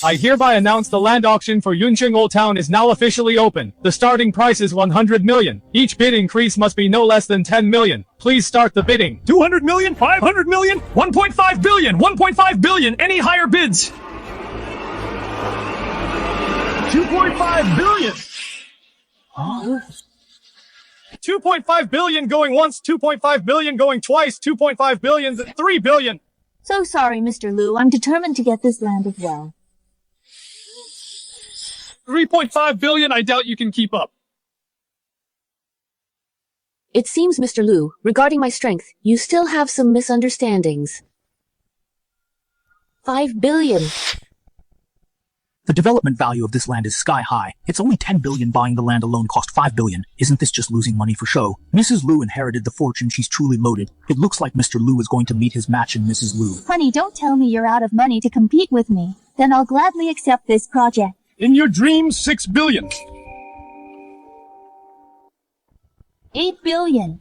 I hereby announce the land auction for Yuncheng Old Town is now officially open. The starting price is 100 million. Each bid increase must be no less than 10 million. Please start the bidding. 200 million? 500 million? 1.5 billion? 1.5 billion? Any higher bids? 2.5 billion! 2.5 billion going once, 2.5 billion going twice, 2.5 billion, 3 billion. So sorry, Mr. Liu. I'm determined to get this land as well. 3.5 billion, I doubt you can keep up. It seems, Mr. Liu, regarding my strength, you still have some misunderstandings. 5 billion. The development value of this land is sky high. It's only 10 billion. Buying the land alone cost 5 billion. Isn't this just losing money for show? Mrs. Liu inherited the fortune. She's truly loaded. It looks like Mr. Liu is going to meet his match in Mrs. Liu. Honey, don't tell me you're out of money to compete with me. Then I'll gladly accept this project. In your dreams, 6 billion. 8 billion.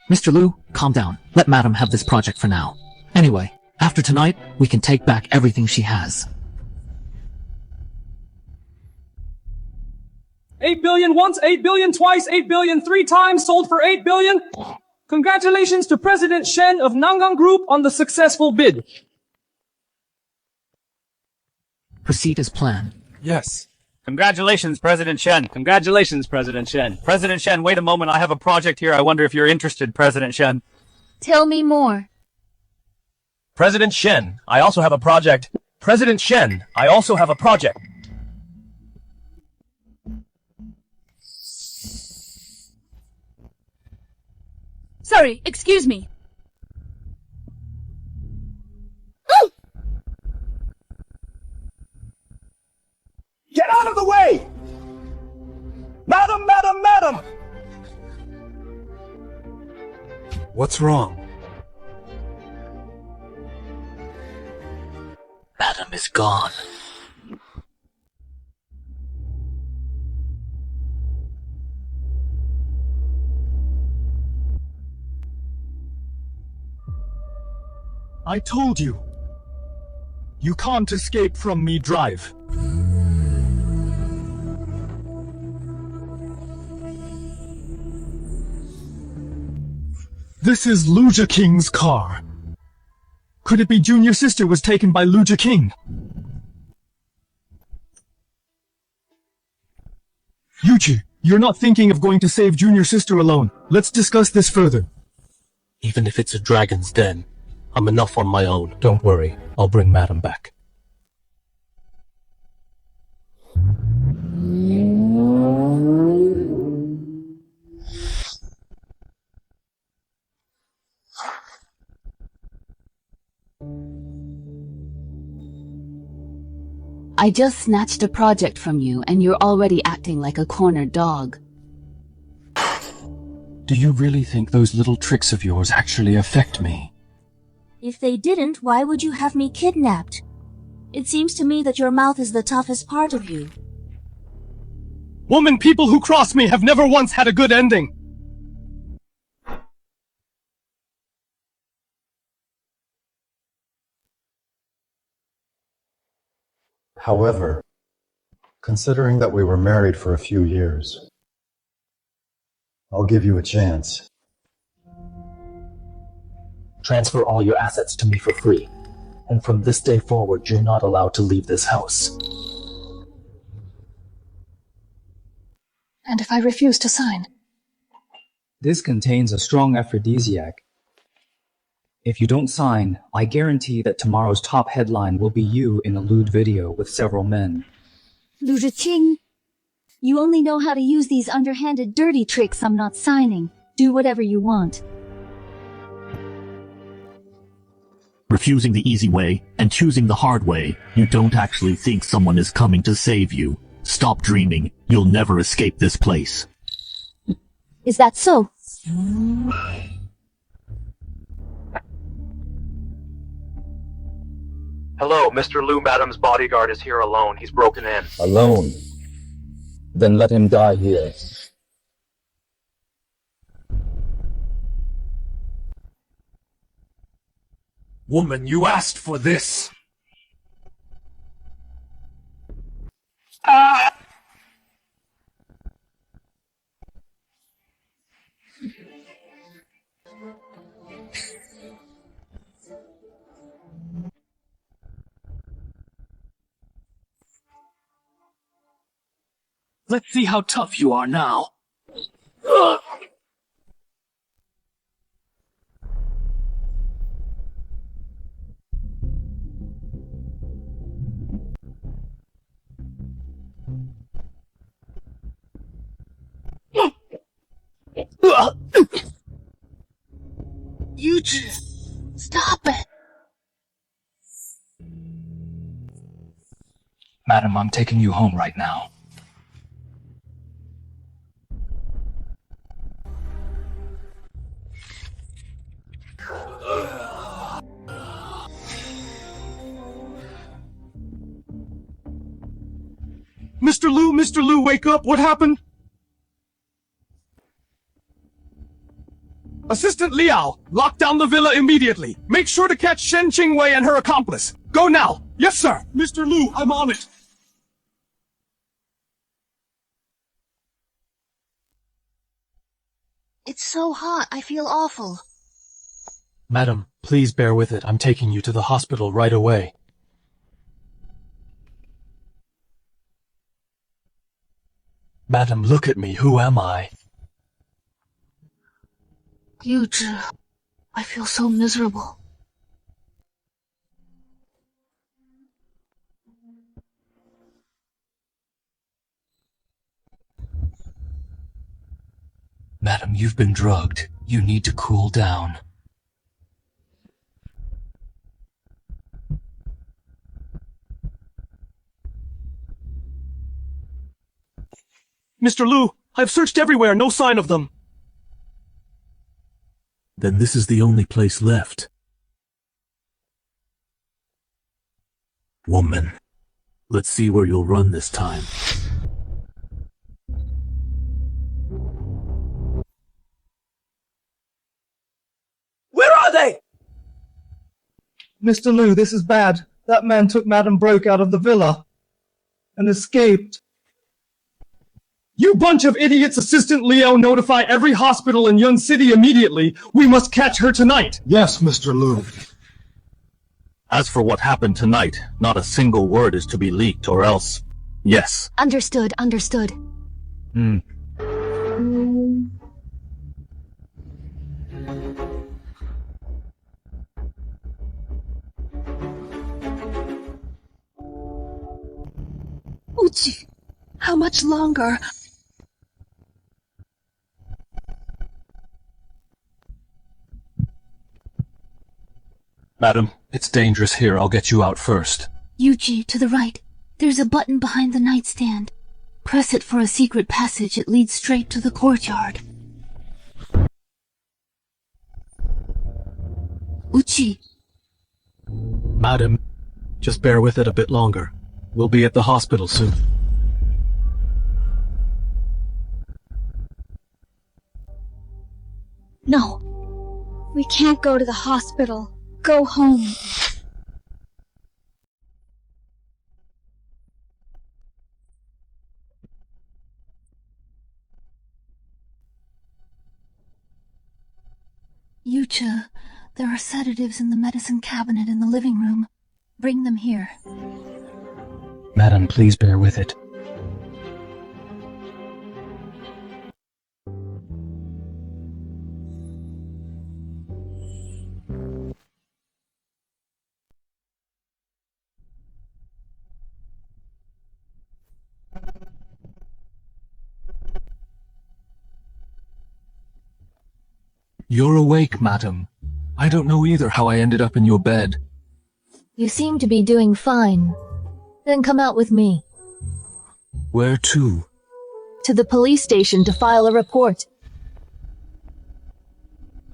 Mr. Liu, calm down. Let Madam have this project for now. Anyway, after tonight, we can take back everything she has. 8 billion once, 8 billion twice, 8 billion 3 times, sold for 8 billion. Congratulations to President Shen of Nangang Group on the successful bid. Proceed as planned. Yes. Congratulations, President Shen. Congratulations, President Shen. President Shen, wait a moment. I have a project here. I wonder if you're interested, President Shen. Tell me more. President Shen, I also have a project. President Shen, I also have a project. Sorry, excuse me. Get out of the way! Madam, madam, madam! What's wrong? Madam is gone. I told you. You can't escape from me, drive. This is Lu Zheqing's car. Could it be Junior Sister was taken by Lu Zheqing? Yu Zhi, you're not thinking of going to save Junior Sister alone. Let's discuss this further. Even if it's a dragon's den, I'm enough on my own. Don't worry, I'll bring Madam back. I just snatched a project from you and you're already acting like a cornered dog. Do you really think those little tricks of yours actually affect me? If they didn't, why would you have me kidnapped? It seems to me that your mouth is the toughest part of you. Woman, people who cross me have never once had a good ending. However, considering that we were married for a few years, I'll give you a chance. Transfer all your assets to me for free, and from this day forward, you're not allowed to leave this house. And if I refuse to sign? This contains a strong aphrodisiac. If you don't sign, I guarantee that tomorrow's top headline will be you in a lewd video with several men. Zheqing, you only know how to use these underhanded dirty tricks. I'm not signing. Do whatever you want. Refusing the easy way and choosing the hard way, you don't actually think someone is coming to save you. Stop dreaming. You'll never escape this place. Is that so? Hello, Mr. Liu, Madam's bodyguard is here alone. He's broken in. Alone? Then let him die here. Woman, you asked for this. Let's see how tough you are now. Yu Zhi, stop it! Madam, I'm taking you home right now. Mr. Liu, wake up! What happened? Assistant Liao, lock down the villa immediately. Make sure to catch Shen Qingwei and her accomplice. Go now! Yes, sir! Mr. Liu, I'm on it! It's so hot, I feel awful. Madam, please bear with it. I'm taking you to the hospital right away. Madam, look at me. Who am I? Yu Zhi, I feel so miserable. Madam, you've been drugged. You need to cool down. Mr. Liu, I've searched everywhere, no sign of them. Then this is the only place left. Woman, let's see where you'll run this time. Where are they? Mr. Liu, this is bad. That man took Madame Broke out of the villa and escaped. You bunch of idiots! Assistant Liao, notify every hospital in Yun City immediately. We must catch her tonight. Yes, Mr. Liu. As for what happened tonight, not a single word is to be leaked or else... Yes. Understood. Yu Zhi, how much longer? Madam, it's dangerous here. I'll get you out first. Yu Zhi, to the right. There's a button behind the nightstand. Press it for a secret passage. It leads straight to the courtyard. Uchi. Madam, just bear with it a bit longer. We'll be at the hospital soon. No. We can't go to the hospital. Go home. Yu Zhi, there are sedatives in the medicine cabinet in the living room. Bring them here. Madam, please bear with it. You're awake, madam. I don't know either how I ended up in your bed. You seem to be doing fine. Then come out with me. Where to? To the police station to file a report.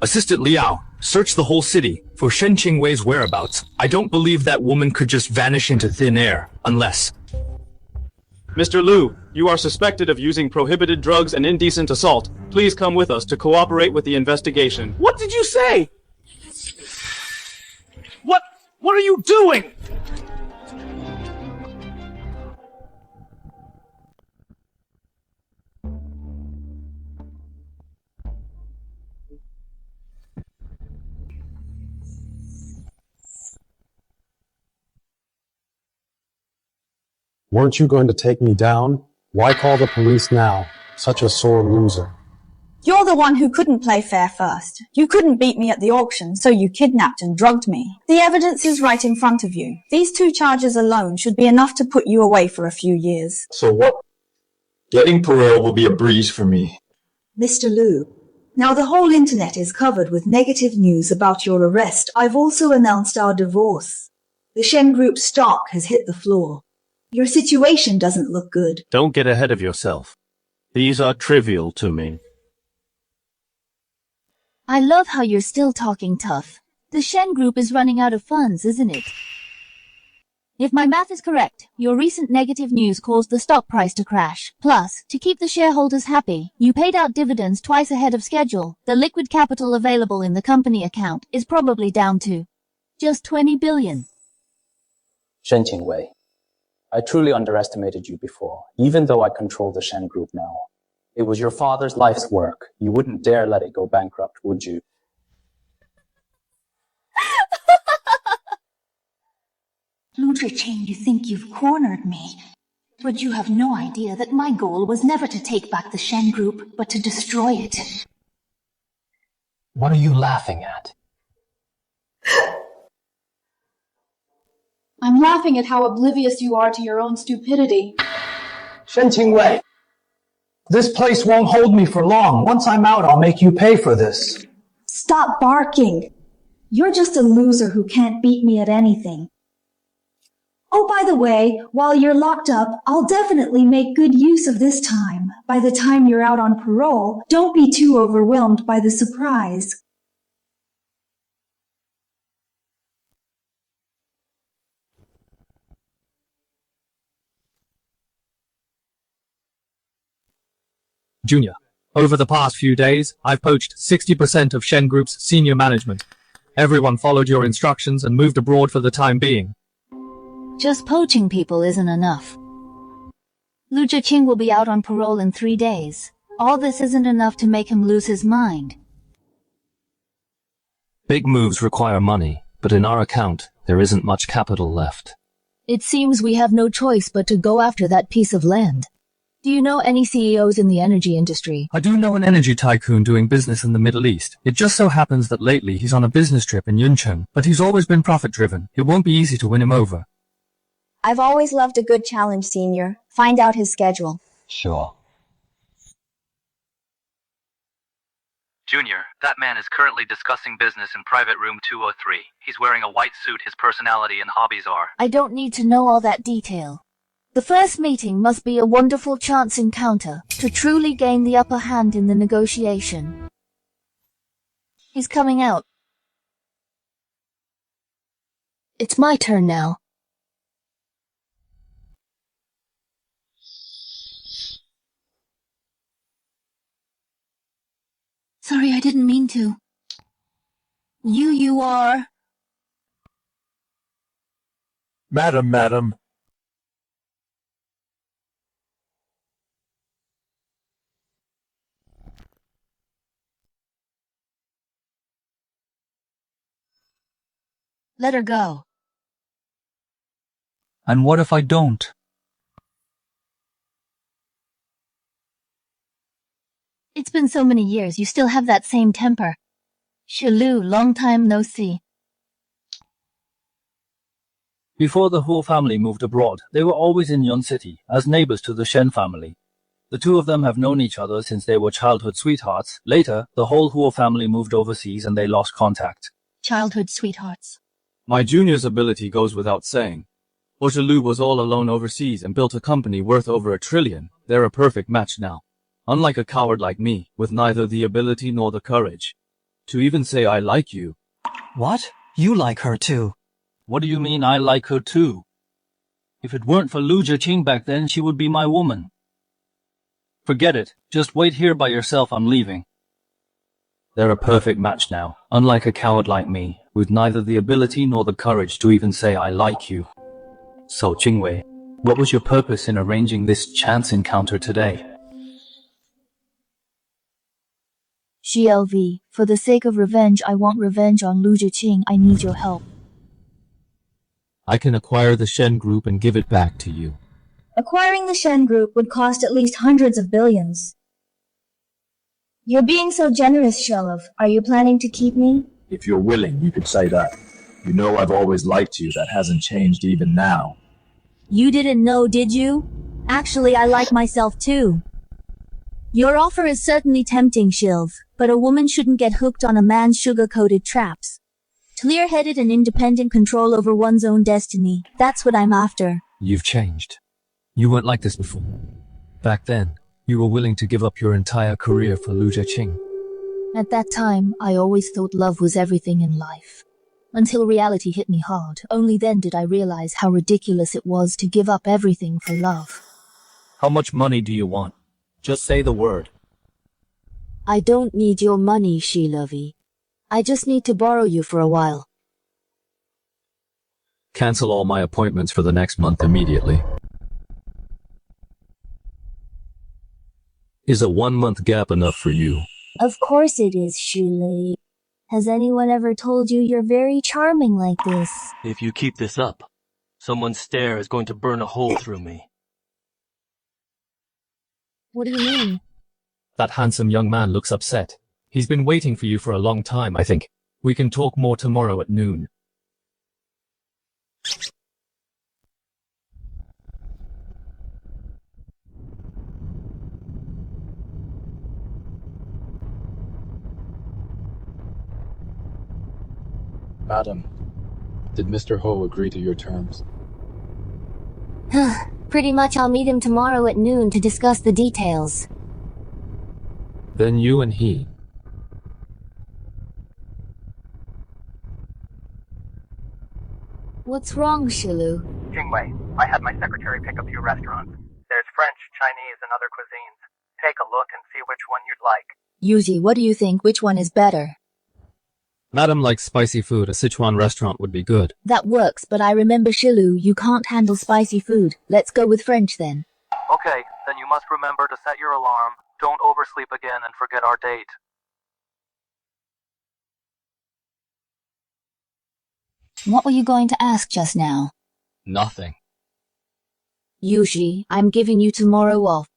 Assistant Liao, search the whole city for Shen Qingwei's whereabouts. I don't believe that woman could just vanish into thin air, unless... Mr. Liu, you are suspected of using prohibited drugs and indecent assault. Please come with us to cooperate with the investigation. What did you say? What are you doing? Weren't you going to take me down? Why call the police now? Such a sore loser. You're the one who couldn't play fair first. You couldn't beat me at the auction, so you kidnapped and drugged me. The evidence is right in front of you. These 2 charges alone should be enough to put you away for a few years. So what? Getting parole will be a breeze for me. Mr. Liu, now the whole internet is covered with negative news about your arrest. I've also announced our divorce. The Shen Group stock has hit the floor. Your situation doesn't look good. Don't get ahead of yourself. These are trivial to me. I love how you're still talking tough. The Shen Group is running out of funds, isn't it? If my math is correct, your recent negative news caused the stock price to crash. Plus, to keep the shareholders happy, you paid out dividends twice ahead of schedule. The liquid capital available in the company account is probably down to just 20 billion. Shen Qingwei, I truly underestimated you before, even though I control the Shen Group now. It was your father's life's work. You wouldn't dare let it go bankrupt, would you? Zheqing, you think you've cornered me. But you have no idea that my goal was never to take back the Shen Group, but to destroy it. What are you laughing at? I'm laughing at how oblivious you are to your own stupidity. Shen Qingwei, this place won't hold me for long. Once I'm out, I'll make you pay for this. Stop barking. You're just a loser who can't beat me at anything. Oh, by the way, while you're locked up, I'll definitely make good use of this time. By the time you're out on parole, don't be too overwhelmed by the surprise. Junior, over the past few days, I've poached 60% of Shen Group's senior management. Everyone followed your instructions and moved abroad for the time being. Just poaching people isn't enough. Zheqing will be out on parole in 3 days. All this isn't enough to make him lose his mind. Big moves require money, but in our account, there isn't much capital left. It seems we have no choice but to go after that piece of land. Do you know any CEOs in the energy industry? I do know an energy tycoon doing business in the Middle East. It just so happens that lately he's on a business trip in Yuncheng, but he's always been profit-driven. It won't be easy to win him over. I've always loved a good challenge, Senior. Find out his schedule. Sure. Junior, that man is currently discussing business in private room 203. He's wearing a white suit. His personality and hobbies are... I don't need to know all that detail. The first meeting must be a wonderful chance encounter to truly gain the upper hand in the negotiation. He's coming out. It's my turn now. Sorry, I didn't mean to. You are... Madam. Let her go. And what if I don't? It's been so many years, you still have that same temper. Shilu, long time no see. Before the Hu family moved abroad, they were always in Yun City, as neighbors to the Shen family. The two of them have known each other since they were childhood sweethearts. Later, the whole Hu family moved overseas and they lost contact. Childhood sweethearts. My junior's ability goes without saying. Lu was all alone overseas and built a company worth over $1 trillion. They're a perfect match now. Unlike a coward like me, with neither the ability nor the courage to even say I like you. What? You like her too? What do you mean I like her too? If it weren't for Zheqing back then, she would be my woman. Forget it. Just wait here by yourself, I'm leaving. They're a perfect match now, unlike a coward like me, with neither the ability nor the courage to even say I like you. So, Qingwei, what was your purpose in arranging this chance encounter today? GLV, for the sake of revenge, I want revenge on Zheqing. I need your help. I can acquire the Shen Group and give it back to you. Acquiring the Shen Group would cost at least hundreds of billions. You're being so generous, Shelov. Are you planning to keep me? If you're willing, you could say that. You know I've always liked you. That hasn't changed even now. You didn't know, did you? Actually, I like myself too. Your offer is certainly tempting, Shilv, but a woman shouldn't get hooked on a man's sugar-coated traps. Clear-headed and independent control over one's own destiny. That's what I'm after. You've changed. You weren't like this before. Back then, you were willing to give up your entire career for Zheqing. At that time, I always thought love was everything in life. Until reality hit me hard. Only then did I realize how ridiculous it was to give up everything for love. How much money do you want? Just say the word. I don't need your money, Shilovi. I just need to borrow you for a while. Cancel all my appointments for the next month immediately. Is a 1-month gap enough for you? Of course it is, Shulei. Has anyone ever told you you're very charming like this? If you keep this up, someone's stare is going to burn a hole through me. What do you mean? That handsome young man looks upset. He's been waiting for you for a long time, I think. We can talk more tomorrow at noon. Madam, did Mr. Ho agree to your terms? Pretty much I'll meet him tomorrow at noon to discuss the details. Then you and he. What's wrong, Shilu? Qingwei, I had my secretary pick a few restaurants. There's French, Chinese, and other cuisines. Take a look and see which one you'd like. Yu Zhi, what do you think? Which one is better? Madam likes spicy food. A Sichuan restaurant would be good. That works, but I remember Shilu, you can't handle spicy food. Let's go with French then. Okay, then you must remember to set your alarm. Don't oversleep again and forget our date. What were you going to ask just now? Nothing. Yu Zhi, I'm giving you tomorrow off.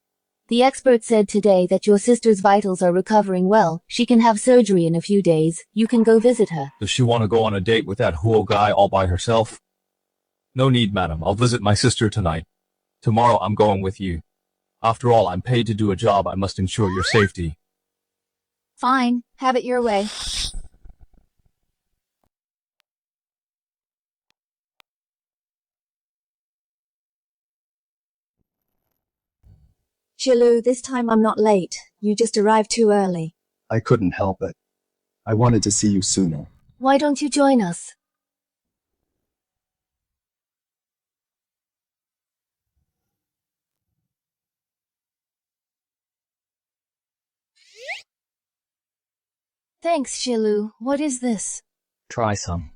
The expert said today that your sister's vitals are recovering well. She can have surgery in a few days. You can go visit her. Does she want to go on a date with that Huo guy all by herself? No need, madam. I'll visit my sister tonight. Tomorrow I'm going with you. After all, I'm paid to do a job. I must ensure your safety. Fine, have it your way. Shilu, this time I'm not late. You just arrived too early. I couldn't help it. I wanted to see you sooner. Why don't you join us? Thanks, Shilu. What is this? Try some.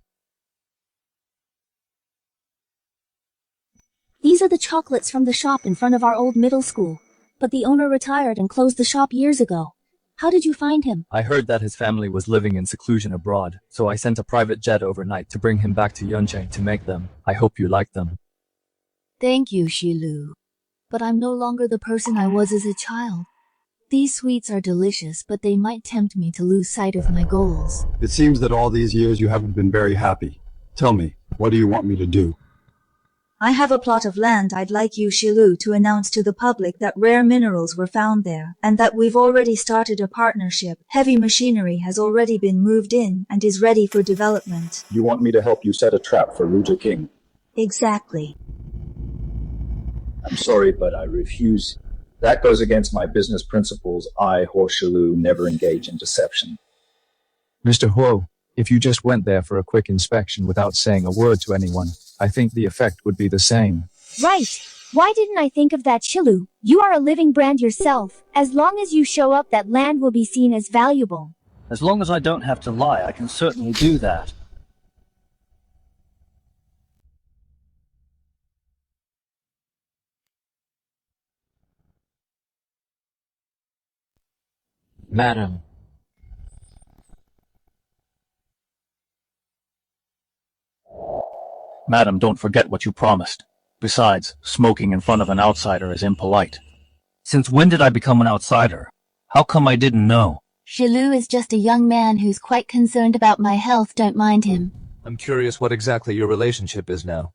These are the chocolates from the shop in front of our old middle school. But the owner retired and closed the shop years ago. How did you find him? I heard that his family was living in seclusion abroad, so I sent a private jet overnight to bring him back to Yuncheng to make them. I hope you like them. Thank you, Shilu. But I'm no longer the person I was as a child. These sweets are delicious, but they might tempt me to lose sight of my goals. It seems that all these years you haven't been very happy. Tell me, what do you want me to do? I have a plot of land I'd like you, Shilu, to announce to the public that rare minerals were found there, and that we've already started a partnership. Heavy machinery has already been moved in and is ready for development. You want me to help you set a trap for Zheqing? Exactly. I'm sorry, but I refuse. That goes against my business principles. I, Horshalu, never engage in deception. Mr. Huo, if you just went there for a quick inspection without saying a word to anyone, I think the effect would be the same. Right. Why didn't I think of that, Shilu? You are a living brand yourself. As long as you show up, that land will be seen as valuable. As long as I don't have to lie, I can certainly do that. Madam. Madam, don't forget what you promised. Besides, smoking in front of an outsider is impolite. Since when did I become an outsider? How come I didn't know? Shilu is just a young man who's quite concerned about my health. Don't mind him. I'm curious what exactly your relationship is now.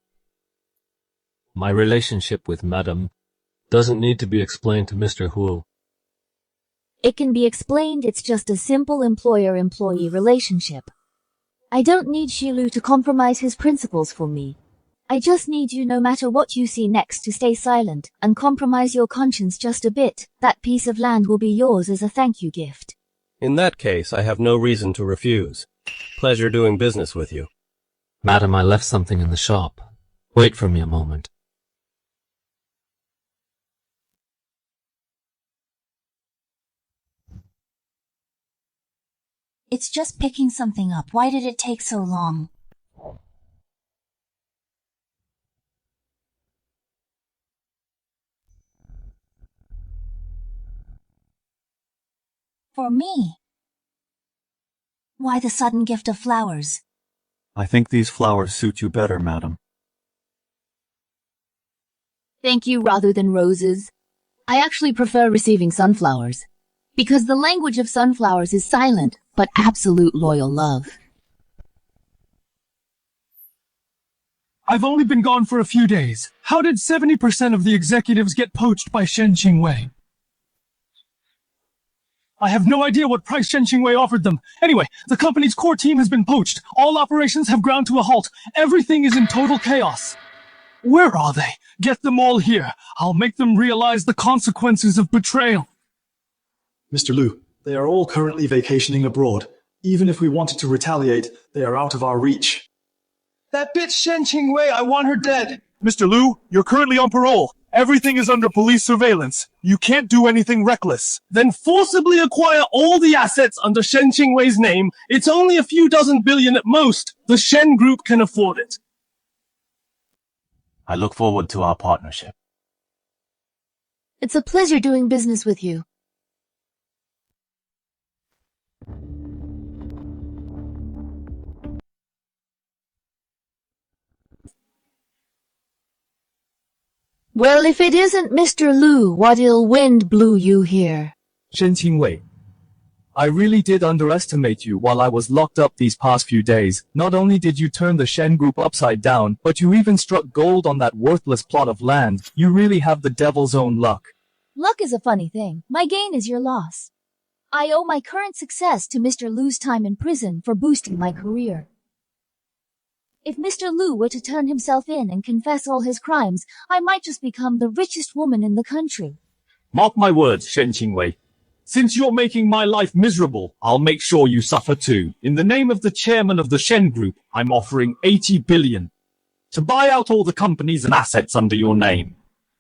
My relationship with Madam doesn't need to be explained to Mr. Huo. It can be explained. It's just a simple employer-employee relationship. I don't need Shilu to compromise his principles for me. I just need you, no matter what you see next, to stay silent and compromise your conscience just a bit. That piece of land will be yours as a thank you gift. In that case, I have no reason to refuse. Pleasure doing business with you. Madam, I left something in the shop. Wait for me a moment. It's just picking something up. Why did it take so long? For me? Why the sudden gift of flowers? I think these flowers suit you better, madam. Thank you rather than roses. I actually prefer receiving sunflowers, because the language of sunflowers is silent, but absolute loyal love. I've only been gone for a few days. How did 70% of the executives get poached by Shen Qingwei? I have no idea what price Shen Qingwei offered them. Anyway, the company's core team has been poached. All operations have ground to a halt. Everything is in total chaos. Where are they? Get them all here. I'll make them realize the consequences of betrayal. Mr. Liu, they are all currently vacationing abroad. Even if we wanted to retaliate, they are out of our reach. That bitch Shen Qingwei, I want her dead. Mr. Liu, you're currently on parole. Everything is under police surveillance. You can't do anything reckless. Then forcibly acquire all the assets under Shen Qingwei's name. It's only a few dozen billion at most. The Shen Group can afford it. I look forward to our partnership. It's a pleasure doing business with you. Well, if it isn't Mr. Liu, what ill wind blew you here? Shen Qingwei, I really did underestimate you while I was locked up these past few days. Not only did you turn the Shen Group upside down, but you even struck gold on that worthless plot of land. You really have the devil's own luck. Luck is a funny thing. My gain is your loss. I owe my current success to Mr. Lu's time in prison for boosting my career. If Mr. Lu were to turn himself in and confess all his crimes, I might just become the richest woman in the country. Mark my words, Shen Qingwei. Since you're making my life miserable, I'll make sure you suffer too. In the name of the chairman of the Shen Group, I'm offering 80 billion to buy out all the companies and assets under your name.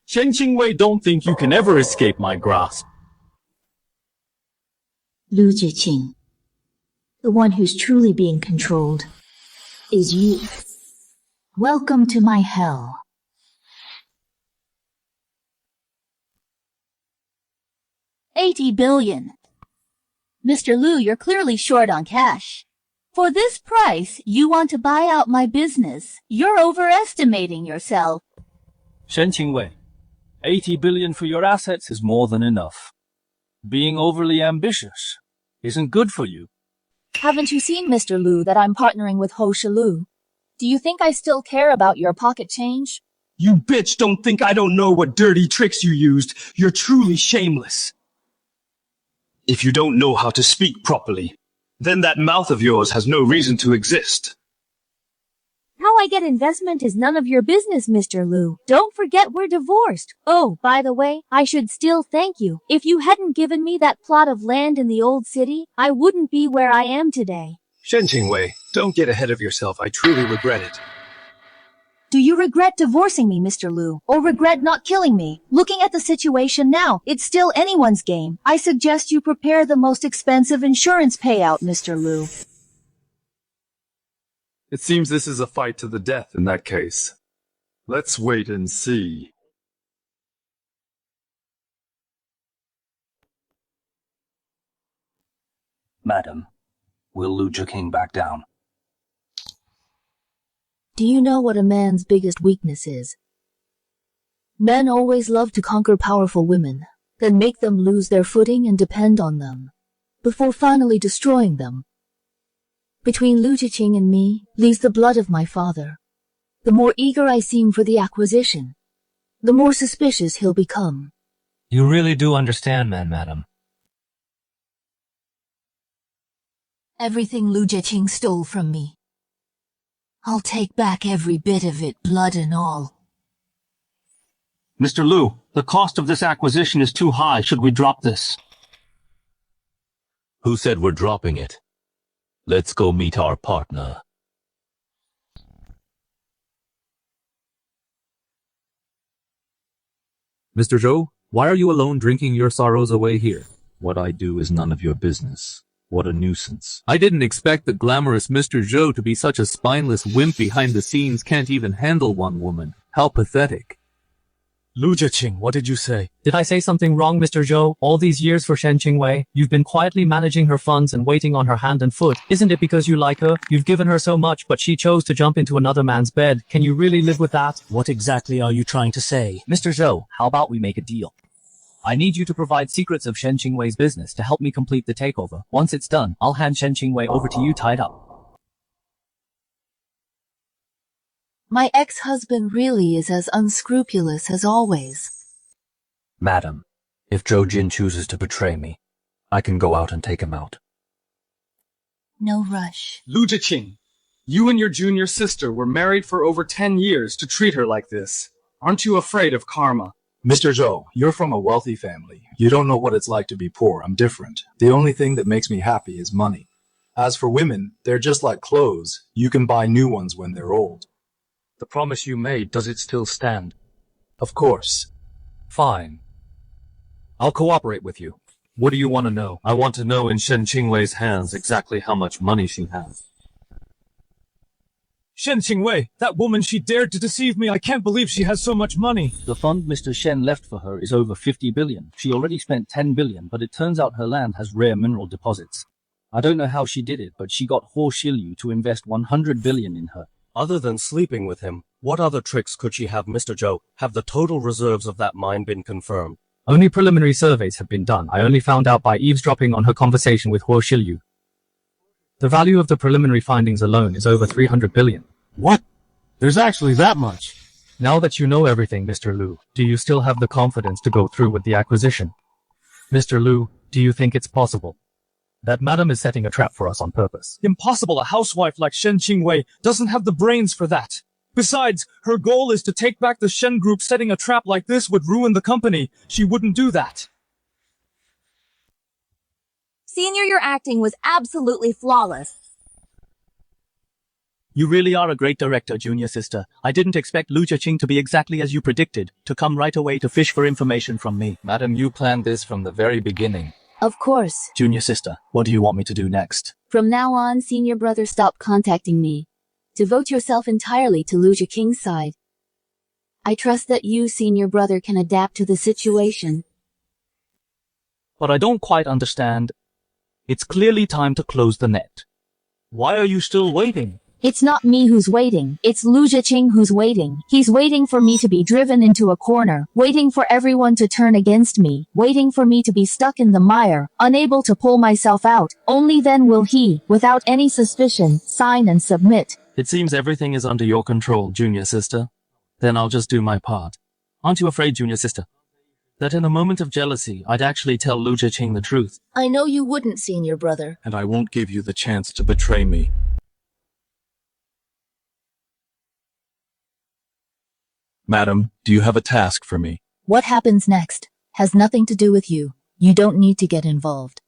Shen Qingwei don't think you can ever escape my grasp. Lu Zheqing, the one who's truly being controlled, is you. Welcome to my hell. $80 billion. Mr. Lu, you're clearly short on cash. For this price, you want to buy out my business. You're overestimating yourself. Shen Qingwei, 80 billion for your assets is more than enough. Being overly ambitious isn't good for you. Haven't you seen, Mr. Lu, that I'm partnering with Ho Shilu? Do you think I still care about your pocket change? You bitch don't think I don't know what dirty tricks you used. You're truly shameless. If you don't know how to speak properly, then that mouth of yours has no reason to exist. How I get investment is none of your business, Mr. Lu. Don't forget we're divorced. Oh, by the way, I should still thank you. If you hadn't given me that plot of land in the old city, I wouldn't be where I am today. Shen Qingwei, don't get ahead of yourself. I truly regret it. Do you regret divorcing me, Mr. Lu, or regret not killing me? Looking at the situation now, it's still anyone's game. I suggest you prepare the most expensive insurance payout, Mr. Lu. It seems this is a fight to the death in that case. Let's wait and see. Madam, will Lu Zheqing back down? Do you know what a man's biggest weakness is? Men always love to conquer powerful women, then make them lose their footing and depend on them, before finally destroying them. Between Lu Zheqing and me lies the blood of my father. The more eager I seem for the acquisition, the more suspicious he'll become. You really do understand, madam. Everything Lu Zheqing stole from me, I'll take back every bit of it, blood and all. Mr. Lu, the cost of this acquisition is too high. Should we drop this? Who said we're dropping it? Let's go meet our partner. Mr. Zhou, why are you alone drinking your sorrows away here? What I do is none of your business. What a nuisance. I didn't expect the glamorous Mr. Zhou to be such a spineless wimp behind the scenes, can't even handle one woman. How pathetic. Lu Zheqing, what did you say? Did I say something wrong, Mr. Zhou? All these years for Shen Qingwei, you've been quietly managing her funds and waiting on her hand and foot. Isn't it because you like her? You've given her so much, but she chose to jump into another man's bed. Can you really live with that? What exactly are you trying to say? Mr. Zhou, how about we make a deal? I need you to provide secrets of Shen Qingwei's business to help me complete the takeover. Once it's done, I'll hand Shen Qingwei over to you tied up. My ex-husband really is as unscrupulous as always. Madam, if Zhou Jin chooses to betray me, I can go out and take him out. No rush. Lu Zheqing, you and your junior sister were married for over 10 years to treat her like this. Aren't you afraid of karma? Mr. Zhou, you're from a wealthy family. You don't know what it's like to be poor. I'm different. The only thing that makes me happy is money. As for women, they're just like clothes. You can buy new ones when they're old. The promise you made, does it still stand? Of course. Fine. I'll cooperate with you. What do you want to know? I want to know in Shen Qingwei's hands exactly how much money she has. Shen Qingwei, that woman, she dared to deceive me. I can't believe she has so much money. The fund Mr. Shen left for her is over 50 billion. She already spent 10 billion, but it turns out her land has rare mineral deposits. I don't know how she did it, but she got Ho Shilu to invest 100 billion in her. Other than sleeping with him, what other tricks could she have, Mr. Zhou? Have the total reserves of that mine been confirmed? Only preliminary surveys have been done. I only found out by eavesdropping on her conversation with Huo Shilyu. The value of the preliminary findings alone is over 300 billion. What? There's actually that much. Now that you know everything, Mr. Liu, do you still have the confidence to go through with the acquisition? Mr. Liu, do you think it's possible that Madam is setting a trap for us on purpose? Impossible. A housewife like Shen Qingwei doesn't have the brains for that. Besides, her goal is to take back the Shen Group. Setting a trap like this would ruin the company. She wouldn't do that. Senior, your acting was absolutely flawless. You really are a great director, junior sister. I didn't expect Lu Zheqing to be exactly as you predicted, to come right away to fish for information from me. Madam, you planned this from the very beginning. Of course. Junior sister, what do you want me to do next? From now on, senior brother, stop contacting me. Devote yourself entirely to Lu Zheqing's side. I trust that you, senior brother, can adapt to the situation. But I don't quite understand. It's clearly time to close the net. Why are you still waiting? It's not me who's waiting, it's Lu Zheqing who's waiting. He's waiting for me to be driven into a corner, waiting for everyone to turn against me, waiting for me to be stuck in the mire, unable to pull myself out. Only then will he, without any suspicion, sign and submit. It seems everything is under your control, junior sister. Then I'll just do my part. Aren't you afraid, junior sister, that in a moment of jealousy, I'd actually tell Lu Zheqing the truth? I know you wouldn't, senior brother. And I won't give you the chance to betray me. Madam, do you have a task for me? What happens next has nothing to do with you. You don't need to get involved.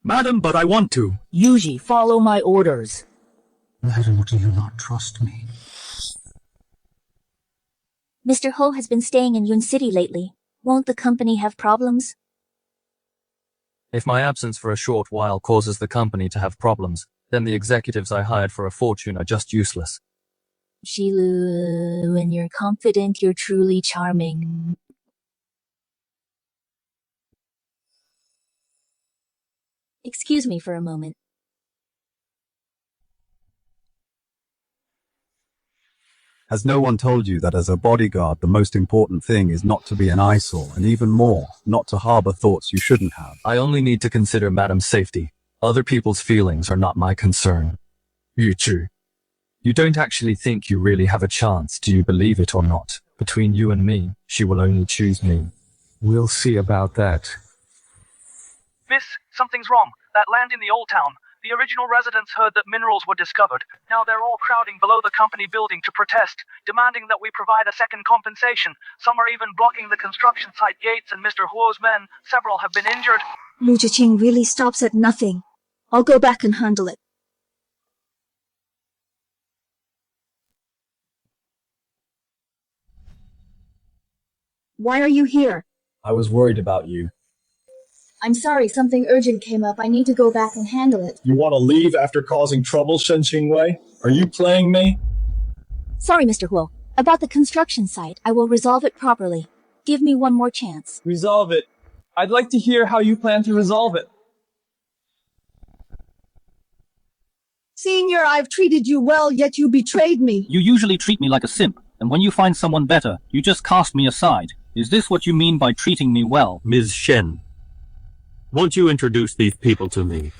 Madam, but I want to. Yu Zhi, follow my orders. Madam, do you not trust me? Mr. Ho has been staying in Yun City lately. Won't the company have problems? If my absence for a short while causes the company to have problems, then the executives I hired for a fortune are just useless. Shilu, when you're confident, you're truly charming. Excuse me for a moment. Has no one told you that as a bodyguard, the most important thing is not to be an eyesore, and even more, not to harbor thoughts you shouldn't have? I only need to consider Madam's safety. Other people's feelings are not my concern. Yu Zhi, you don't actually think you really have a chance, do you believe it or not? Between you and me, she will only choose me. We'll see about that. Miss, something's wrong. That land in the old town. The original residents heard that minerals were discovered. Now they're all crowding below the company building to protest, demanding that we provide a second compensation. Some are even blocking the construction site gates, and Mr. Huo's men, several have been injured. Lu Zheqing really stops at nothing. I'll go back and handle it. Why are you here? I was worried about you. I'm sorry, something urgent came up. I need to go back and handle it. You want to leave after causing trouble, Shen Qingwei? Are you playing me? Sorry, Mr. Huo. About the construction site, I will resolve it properly. Give me one more chance. Resolve it. I'd like to hear how you plan to resolve it. Senior, I've treated you well, yet you betrayed me. You usually treat me like a simp, and when you find someone better, you just cast me aside. Is this what you mean by treating me well? Ms. Shen, won't you introduce these people to me?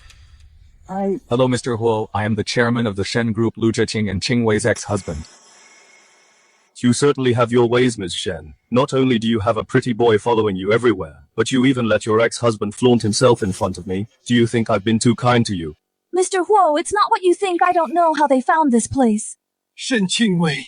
Hello, Mr. Huo. I am the chairman of the Shen Group, Lu Zheqing, and Qingwei's ex-husband. You certainly have your ways, Ms. Shen. Not only do you have a pretty boy following you everywhere, but you even let your ex-husband flaunt himself in front of me. Do you think I've been too kind to you? Mr. Huo, it's not what you think. I don't know how they found this place. Shen Qingwei,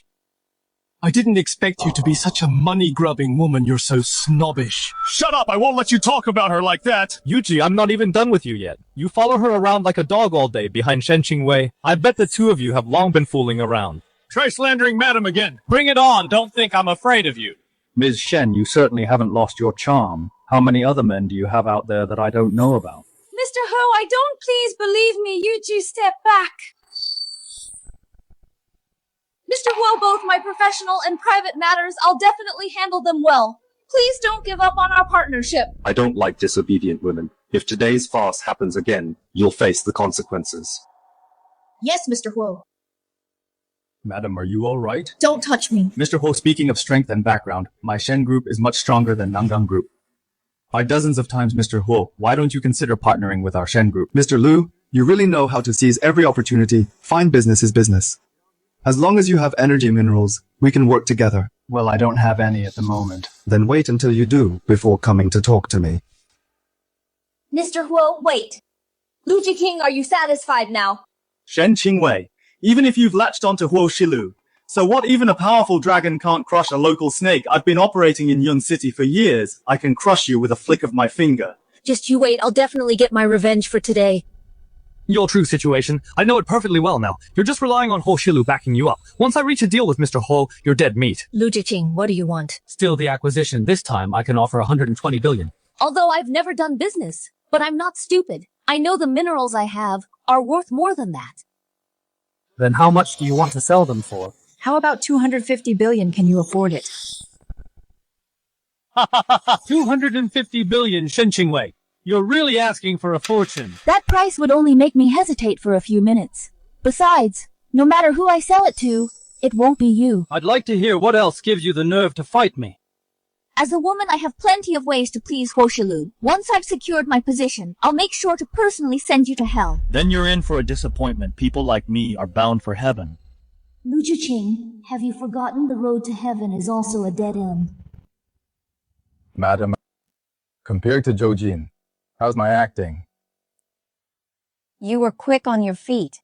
I didn't expect you to be such a money-grubbing woman. You're so snobbish. Shut up! I won't let you talk about her like that! Yu Zhi, I'm not even done with you yet. You follow her around like a dog all day behind Shen Qingwei. I bet the two of you have long been fooling around. Try slandering Madam again. Bring it on! Don't think I'm afraid of you. Ms. Shen, you certainly haven't lost your charm. How many other men do you have out there that I don't know about? Mr. Ho, I don't please believe me. You two step back. Mr. Huo, both my professional and private matters, I'll definitely handle them well. Please don't give up on our partnership. I don't like disobedient women. If today's farce happens again, you'll face the consequences. Yes, Mr. Huo. Madam, are you all right? Don't touch me. Mr. Ho, speaking of strength and background, my Shen group is much stronger than Nangang group. By dozens of times, Mr. Ho, why don't you consider partnering with our Shen group? Mr. Lu, you really know how to seize every opportunity. Fine business is business. As long as you have energy minerals, we can work together. Well, I don't have any at the moment. Then wait until you do before coming to talk to me. Mr. Huo, wait. Lu Zheqing, are you satisfied now? Shen Qingwei, even if you've latched onto Huo Shilu, so what, even a powerful dragon can't crush a local snake? I've been operating in Yun City for years. I can crush you with a flick of my finger. Just you wait, I'll definitely get my revenge for today. Your true situation, I know it perfectly well now. You're just relying on Ho Shilu backing you up. Once I reach a deal with Mr. Ho, you're dead meat. Lu Zheqing, what do you want? Still the acquisition. This time I can offer 120 billion. Although I've never done business, but I'm not stupid. I know the minerals I have are worth more than that. Then how much do you want to sell them for? How about 250 billion? Can you afford it? 250 billion, Shen Qingwei. You're really asking for a fortune. That price would only make me hesitate for a few minutes. Besides, no matter who I sell it to, it won't be you. I'd like to hear what else gives you the nerve to fight me. As a woman, I have plenty of ways to please Huo Shilu. Once I've secured my position, I'll make sure to personally send you to hell. Then you're in for a disappointment. People like me are bound for heaven. Lu Zheqing, have you forgotten the road to heaven is also a dead end? Madam, compared to Zheqing, how's my acting? You were quick on your feet.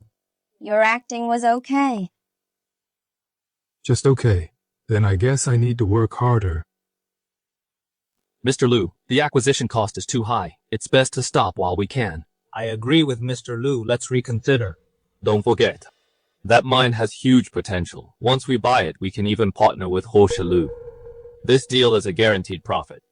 Your acting was okay. Just okay. Then I guess I need to work harder. Mr. Lu, the acquisition cost is too high. It's best to stop while we can. I agree with Mr. Lu. Let's reconsider. Don't forget, that mine has huge potential. Once we buy it, we can even partner with Ho Shilu. This deal is a guaranteed profit.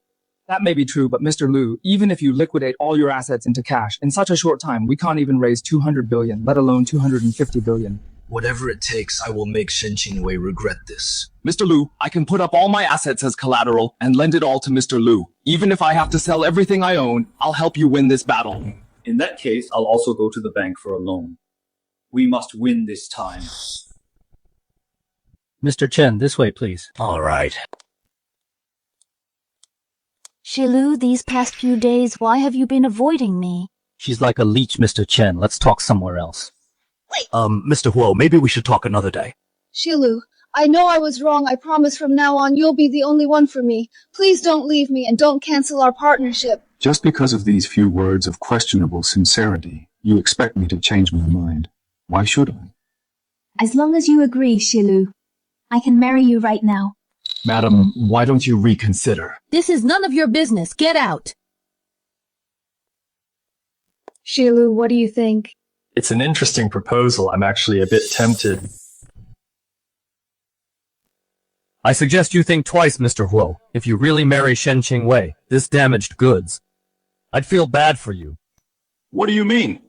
That may be true, but Mr. Lu, even if you liquidate all your assets into cash, in such a short time, we can't even raise 200 billion, let alone 250 billion. Whatever it takes, I will make Shen Qingwei regret this. Mr. Lu, I can put up all my assets as collateral and lend it all to Mr. Lu. Even if I have to sell everything I own, I'll help you win this battle. In that case, I'll also go to the bank for a loan. We must win this time. Mr. Chen, this way, please. All right. Shilu, these past few days, why have you been avoiding me? She's like a leech, Mr. Chen. Let's talk somewhere else. Mr. Huo, maybe we should talk another day. Shilu, I know I was wrong. I promise from now on you'll be the only one for me. Please don't leave me and don't cancel our partnership. Just because of these few words of questionable sincerity, you expect me to change my mind. Why should I? As long as you agree, Shilu, I can marry you right now. Madam, why don't you reconsider? This is none of your business. Get out. Shilu, what do you think? It's an interesting proposal. I'm actually a bit tempted. I suggest you think twice, Mr. Huo. If you really marry Shen Qingwei, this damaged goods, I'd feel bad for you. What do you mean?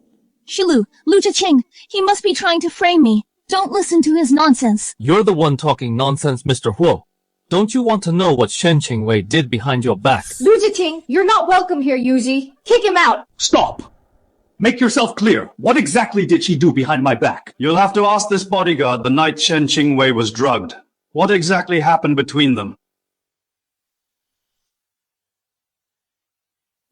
Shilu, Lu Zheqing, he must be trying to frame me. Don't listen to his nonsense. You're the one talking nonsense, Mr. Huo. Don't you want to know what Shen Qingwei did behind your back? Lu Zheqing, you're not welcome here, Yu Zhi. Kick him out. Stop! Make yourself clear. What exactly did she do behind my back? You'll have to ask this bodyguard the night Shen Qingwei was drugged. What exactly happened between them?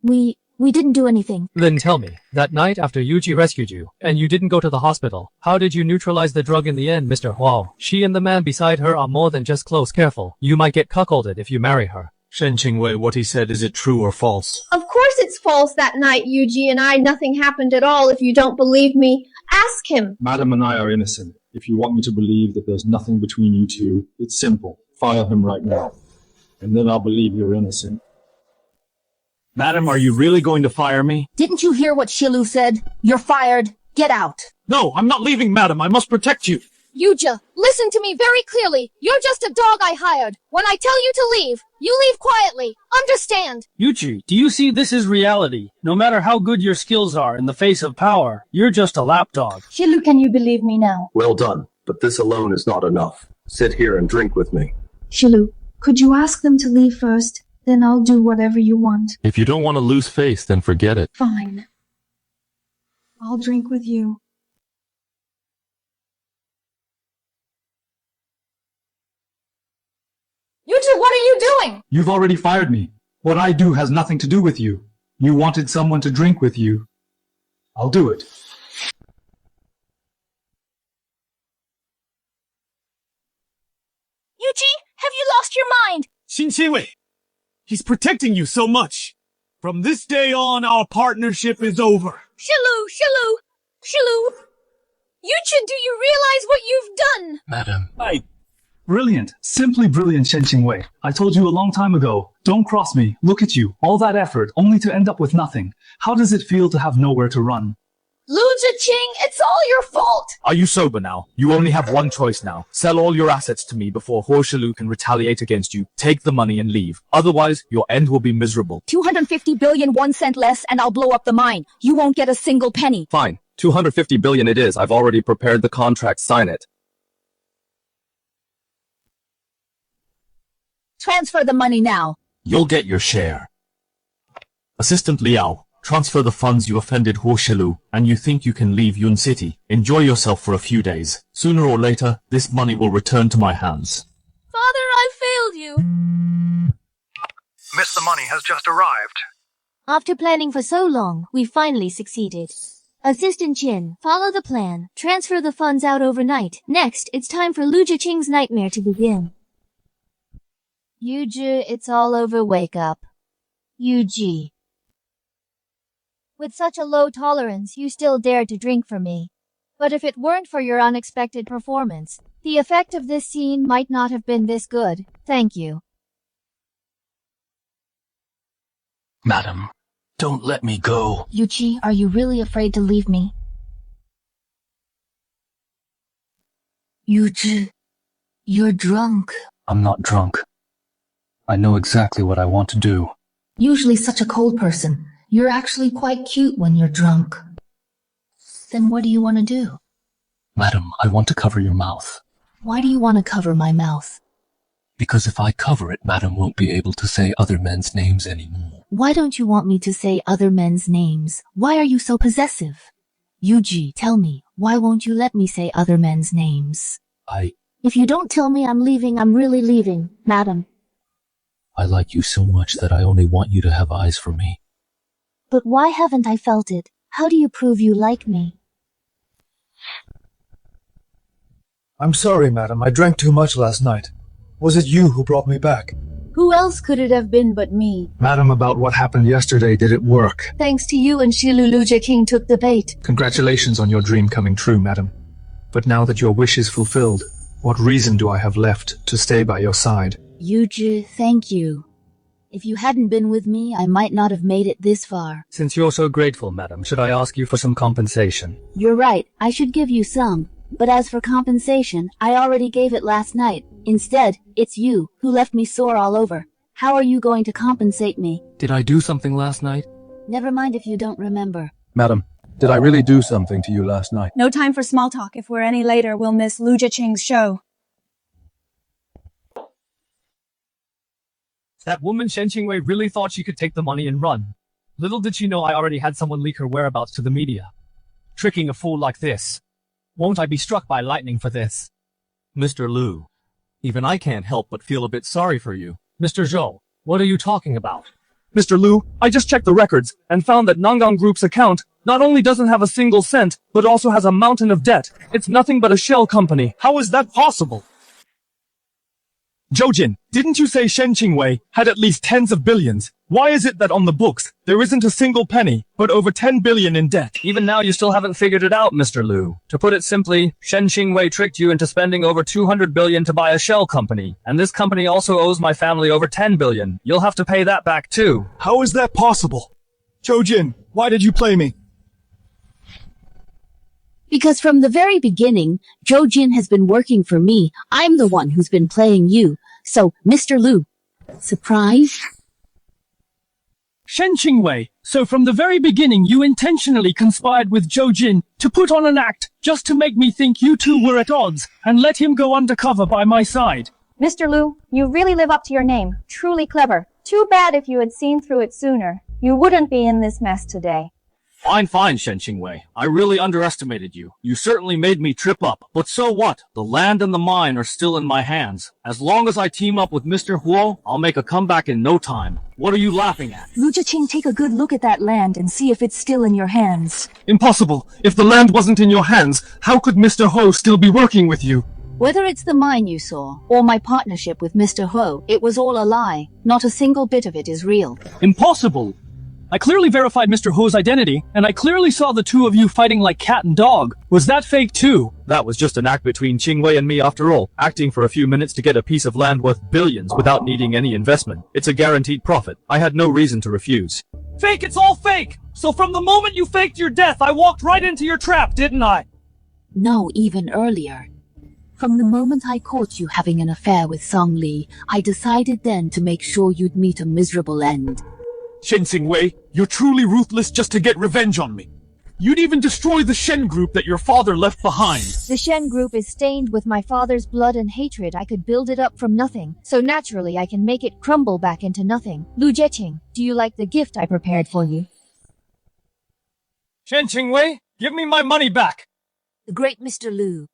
We didn't do anything. Then tell me, that night after Yu Zhi rescued you, and you didn't go to the hospital, how did you neutralize the drug in the end, Mr. Huo? She and the man beside her are more than just close. Careful, you might get cuckolded if you marry her. Shen Qingwei, what he said, is it true or false? Of course it's false that night, Yu Zhi and I. Nothing happened at all. If you don't believe me, ask him. Madam and I are innocent. If you want me to believe that there's nothing between you two, it's simple. Fire him right now. And then I'll believe you're innocent. Madam, are you really going to fire me? Didn't you hear what Shilu said? You're fired. Get out. No, I'm not leaving, madam. I must protect you. Yu Zhi, listen to me very clearly. You're just a dog I hired. When I tell you to leave, you leave quietly. Understand? Yu Zhi, do you see this is reality? No matter how good your skills are in the face of power, you're just a lapdog. Shilu, can you believe me now? Well done, but this alone is not enough. Sit here and drink with me. Shilu, could you ask them to leave first? Then I'll do whatever you want. If you don't want to lose face, then forget it. Fine. I'll drink with you. what are you doing? You've already fired me. What I do has nothing to do with you. You wanted someone to drink with you. I'll do it. Yu Zhi, have you lost your mind? Shen Qingwei, he's protecting you so much. From this day on, our partnership is over. Shilu! Yuncheng, do you realize what you've done? Madam. Brilliant. Simply brilliant, Shen Qingwei. I told you a long time ago. Don't cross me. Look at you. All that effort, only to end up with nothing. How does it feel to have nowhere to run? Zheqing, it's all your fault! Are you sober now? You only have one choice now. Sell all your assets to me before Huo Shilu can retaliate against you. Take the money and leave. Otherwise, your end will be miserable. 250 billion, 1 cent less, and I'll blow up the mine. You won't get a single penny. Fine. 250 billion it is. I've already prepared the contract. Sign it. Transfer the money now. You'll get your share. Assistant Liao, transfer the funds you offended Huo Shilu, and you think you can leave Yun City. Enjoy yourself for a few days. Sooner or later, this money will return to my hands. Father, I failed you. Miss, the money has just arrived. After planning for so long, we finally succeeded. Assistant Jin, follow the plan. Transfer the funds out overnight. Next, it's time for Lu Zheqing's nightmare to begin. Yu Zhi, it's all over. Wake up. Yu Zhi. With such a low tolerance, you still dared to drink for me. But if it weren't for your unexpected performance, the effect of this scene might not have been this good. Thank you. Madam, don't let me go. Yu Zhi, are you really afraid to leave me? Yu Zhi, you're drunk. I'm not drunk. I know exactly what I want to do. Usually such a cold person. You're actually quite cute when you're drunk. Then what do you want to do? Madam, I want to cover your mouth. Why do you want to cover my mouth? Because if I cover it, Madam won't be able to say other men's names anymore. Why don't you want me to say other men's names? Why are you so possessive? Yu Zhi, tell me, why won't you let me say other men's names? If you don't tell me I'm leaving, I'm really leaving, madam. I like you so much that I only want you to have eyes for me. But why haven't I felt it? How do you prove you like me? I'm sorry, madam. I drank too much last night. Was it you who brought me back? Who else could it have been but me? Madam, about what happened yesterday, did it work? Thanks to you and Shilu, Lu Zheqing took the bait. Congratulations on your dream coming true, madam. But now that your wish is fulfilled, what reason do I have left to stay by your side? Yu Zhi, thank you. If you hadn't been with me, I might not have made it this far. Since you're so grateful, madam, should I ask you for some compensation? You're right, I should give you some. But as for compensation, I already gave it last night. Instead, it's you who left me sore all over. How are you going to compensate me? Did I do something last night? Never mind if you don't remember. Madam, did I really do something to you last night? No time for small talk. If we're any later, we'll miss Lu Zheqing's show. That woman Shen Qingwei really thought she could take the money and run. Little did she know I already had someone leak her whereabouts to the media. Tricking a fool like this. Won't I be struck by lightning for this? Mr. Lu, even I can't help but feel a bit sorry for you. Mr. Zhou, what are you talking about? Mr. Lu, I just checked the records and found that Nangang Group's account not only doesn't have a single cent, but also has a mountain of debt. It's nothing but a shell company. How is that possible? Zheqing, didn't you say Shen Qingwei had at least tens of billions? Why is it that on the books, there isn't a single penny, but over 10 billion in debt? Even now you still haven't figured it out, Mr. Lu. To put it simply, Shen Qingwei tricked you into spending over 200 billion to buy a shell company. And this company also owes my family over 10 billion. You'll have to pay that back too. How is that possible? Zheqing, why did you play me? Because from the very beginning, Zheqing has been working for me. I'm the one who's been playing you. So, Mr. Lu, surprise? Shen Qingwei, so from the very beginning you intentionally conspired with Zheqing to put on an act just to make me think you two were at odds and let him go undercover by my side. Mr. Lu, you really live up to your name. Truly clever. Too bad if you had seen through it sooner. You wouldn't be in this mess today. Fine, Shen Qingwei. I really underestimated you. You certainly made me trip up. But so what? The land and the mine are still in my hands. As long as I team up with Mr. Huo, I'll make a comeback in no time. What are you laughing at? Lu Zheqing, take a good look at that land and see if it's still in your hands. Impossible. If the land wasn't in your hands, how could Mr. Huo still be working with you? Whether it's the mine you saw, or my partnership with Mr. Huo, it was all a lie. Not a single bit of it is real. Impossible! I clearly verified Mr. Huo's identity, and I clearly saw the two of you fighting like cat and dog. Was that fake too? That was just an act between Qingwei and me after all, acting for a few minutes to get a piece of land worth billions without needing any investment. It's a guaranteed profit. I had no reason to refuse. Fake, it's all fake! So from the moment you faked your death, I walked right into your trap, didn't I? No, even earlier. From the moment I caught you having an affair with Song Li, I decided then to make sure you'd meet a miserable end. Shen Qingwei, you're truly ruthless just to get revenge on me. You'd even destroy the Shen group that your father left behind. The Shen group is stained with my father's blood and hatred. I could build it up from nothing, so naturally I can make it crumble back into nothing. Lu Zheqing, do you like the gift I prepared for you? Shen Qingwei, give me my money back! The great Mr. Lu.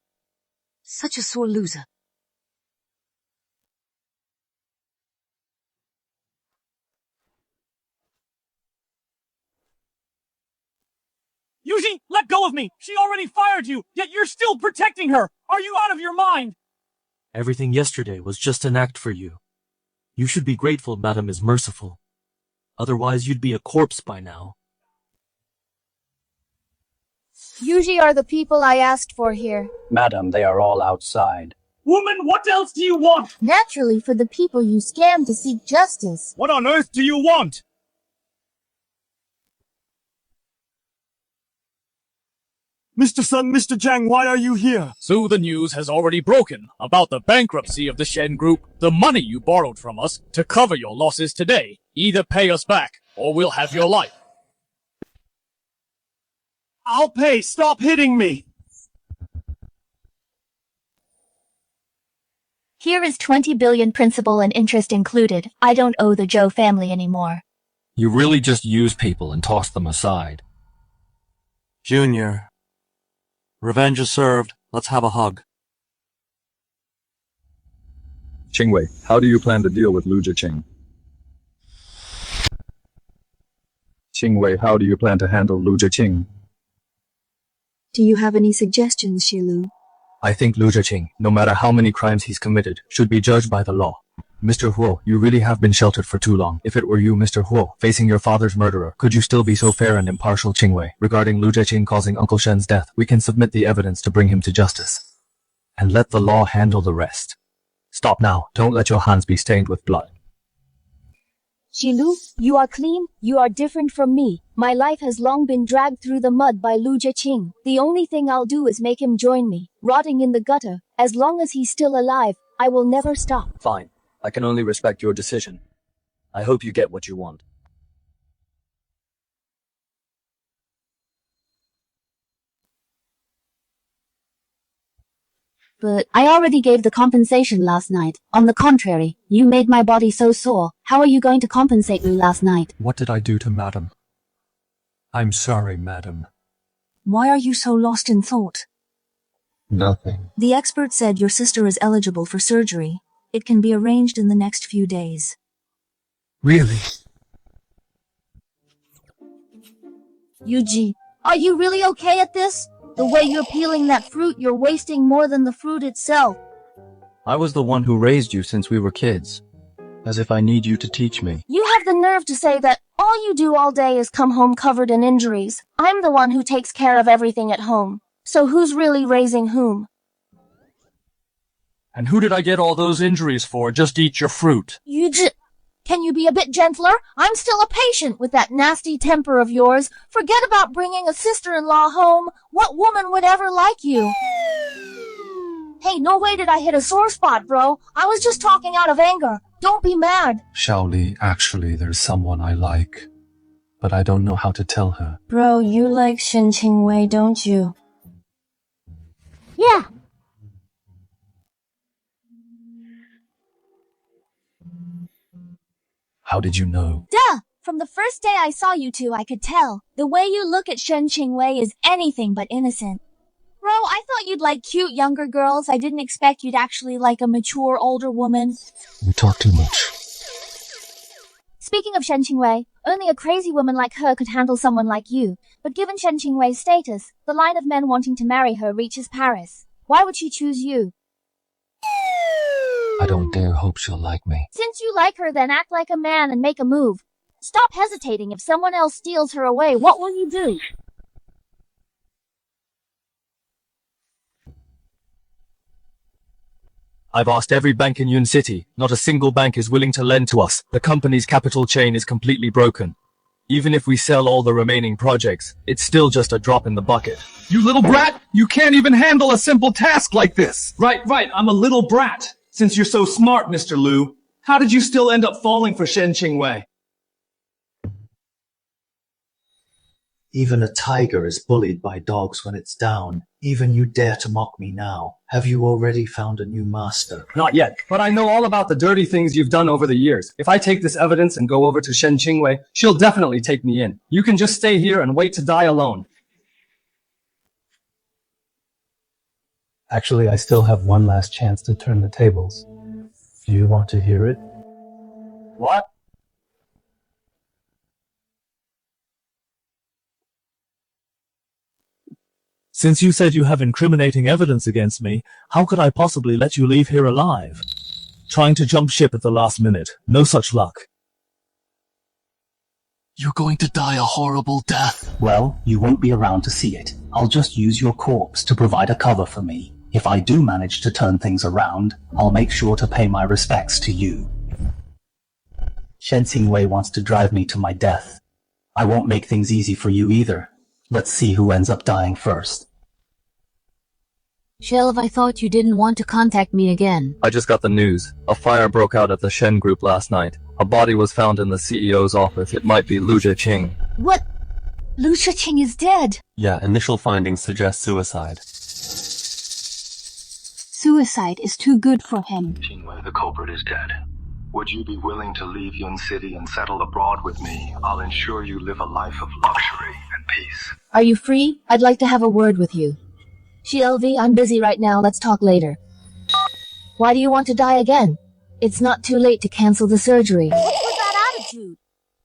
Such a sore loser. Yu Zhi, let go of me! She already fired you, yet you're still protecting her! Are you out of your mind? Everything yesterday was just an act for you. You should be grateful Madam is merciful. Otherwise you'd be a corpse by now. Yu Zhi are the people I asked for here. Madam, they are all outside. Woman, what else do you want? Naturally for the people you scammed to seek justice. What on earth do you want? Mr. Sun, Mr. Jiang, why are you here? So the news has already broken about the bankruptcy of the Shen Group. The money you borrowed from us to cover your losses today. Either pay us back, or we'll have your life. I'll pay, stop hitting me! Here is 20 billion principal and interest included. I don't owe the Zhou family anymore. You really just use people and toss them aside. Junior. Revenge is served. Let's have a hug. Qingwei, how do you plan to deal with Lu Zheqing? Qingwei, how do you plan to handle Lu Zheqing? Do you have any suggestions, Shilu? I think Lu Zheqing, no matter how many crimes he's committed, should be judged by the law. Mr. Huo, you really have been sheltered for too long. If it were you, Mr. Huo, facing your father's murderer, could you still be so fair and impartial? Qingwei, regarding Lu Zheqing causing Uncle Shen's death, we can submit the evidence to bring him to justice. And let the law handle the rest. Stop now. Don't let your hands be stained with blood. Shilu, you are clean, you are different from me. My life has long been dragged through the mud by Lu Zheqing. The only thing I'll do is make him join me, rotting in the gutter. As long as he's still alive, I will never stop. Fine. I can only respect your decision. I hope you get what you want. But I already gave the compensation last night. On the contrary, you made my body so sore. How are you going to compensate me last night? What did I do to Madam? I'm sorry, Madam. Why are you so lost in thought? Nothing. The expert said your sister is eligible for surgery. It can be arranged in the next few days. Really? Yu Zhi, are you really okay at this? The way you're peeling that fruit, you're wasting more than the fruit itself. I was the one who raised you since we were kids. As if I need you to teach me. You have the nerve to say that all you do all day is come home covered in injuries. I'm the one who takes care of everything at home. So who's really raising whom? And who did I get all those injuries for? Just eat your fruit. Yu Zhi, can you be a bit gentler? I'm still a patient with that nasty temper of yours. Forget about bringing a sister-in-law home. What woman would ever like you? Hey, no way did I hit a sore spot, bro. I was just talking out of anger. Don't be mad. Shaoli, actually, there's someone I like. But I don't know how to tell her. Bro, you like Shen Qingwei, don't you? Yeah. How did you know? Duh! From the first day I saw you two, I could tell. The way you look at Shen Qingwei is anything but innocent. Bro, I thought you'd like cute younger girls. I didn't expect you'd actually like a mature older woman. You talk too much. Speaking of Shen Qingwei, only a crazy woman like her could handle someone like you. But given Shen Qingwei's status, the line of men wanting to marry her reaches Paris. Why would she choose you? I don't dare hope she'll like me. Since you like her, then act like a man and make a move. Stop hesitating. If someone else steals her away, what will you do? I've asked every bank in Yun City. Not a single bank is willing to lend to us. The company's capital chain is completely broken. Even if we sell all the remaining projects, it's still just a drop in the bucket. You little brat! You can't even handle a simple task like this! Right, I'm a little brat. Since you're so smart, Mr. Liu, how did you still end up falling for Shen Qingwei? Even a tiger is bullied by dogs when it's down. Even you dare to mock me now. Have you already found a new master? Not yet, but I know all about the dirty things you've done over the years. If I take this evidence and go over to Shen Qingwei, she'll definitely take me in. You can just stay here and wait to die alone. Actually, I still have one last chance to turn the tables. Do you want to hear it? What? Since you said you have incriminating evidence against me, how could I possibly let you leave here alive? Trying to jump ship at the last minute. No such luck. You're going to die a horrible death. Well, you won't be around to see it. I'll just use your corpse to provide a cover for me. If I do manage to turn things around, I'll make sure to pay my respects to you. Shen Qingwei wants to drive me to my death. I won't make things easy for you either. Let's see who ends up dying first. Shelv, I thought you didn't want to contact me again. I just got the news. A fire broke out at the Shen Group last night. A body was found in the CEO's office. It might be Zheqing. What? Zheqing is dead. Yeah, initial findings suggest suicide. Suicide is too good for him. Qingwei, the culprit, is dead. Would you be willing to leave Yun City and settle abroad with me? I'll ensure you live a life of luxury and peace. Are you free? I'd like to have a word with you. Shelv, I'm busy right now. Let's talk later. Why do you want to die again? It's not too late to cancel the surgery. What was that attitude?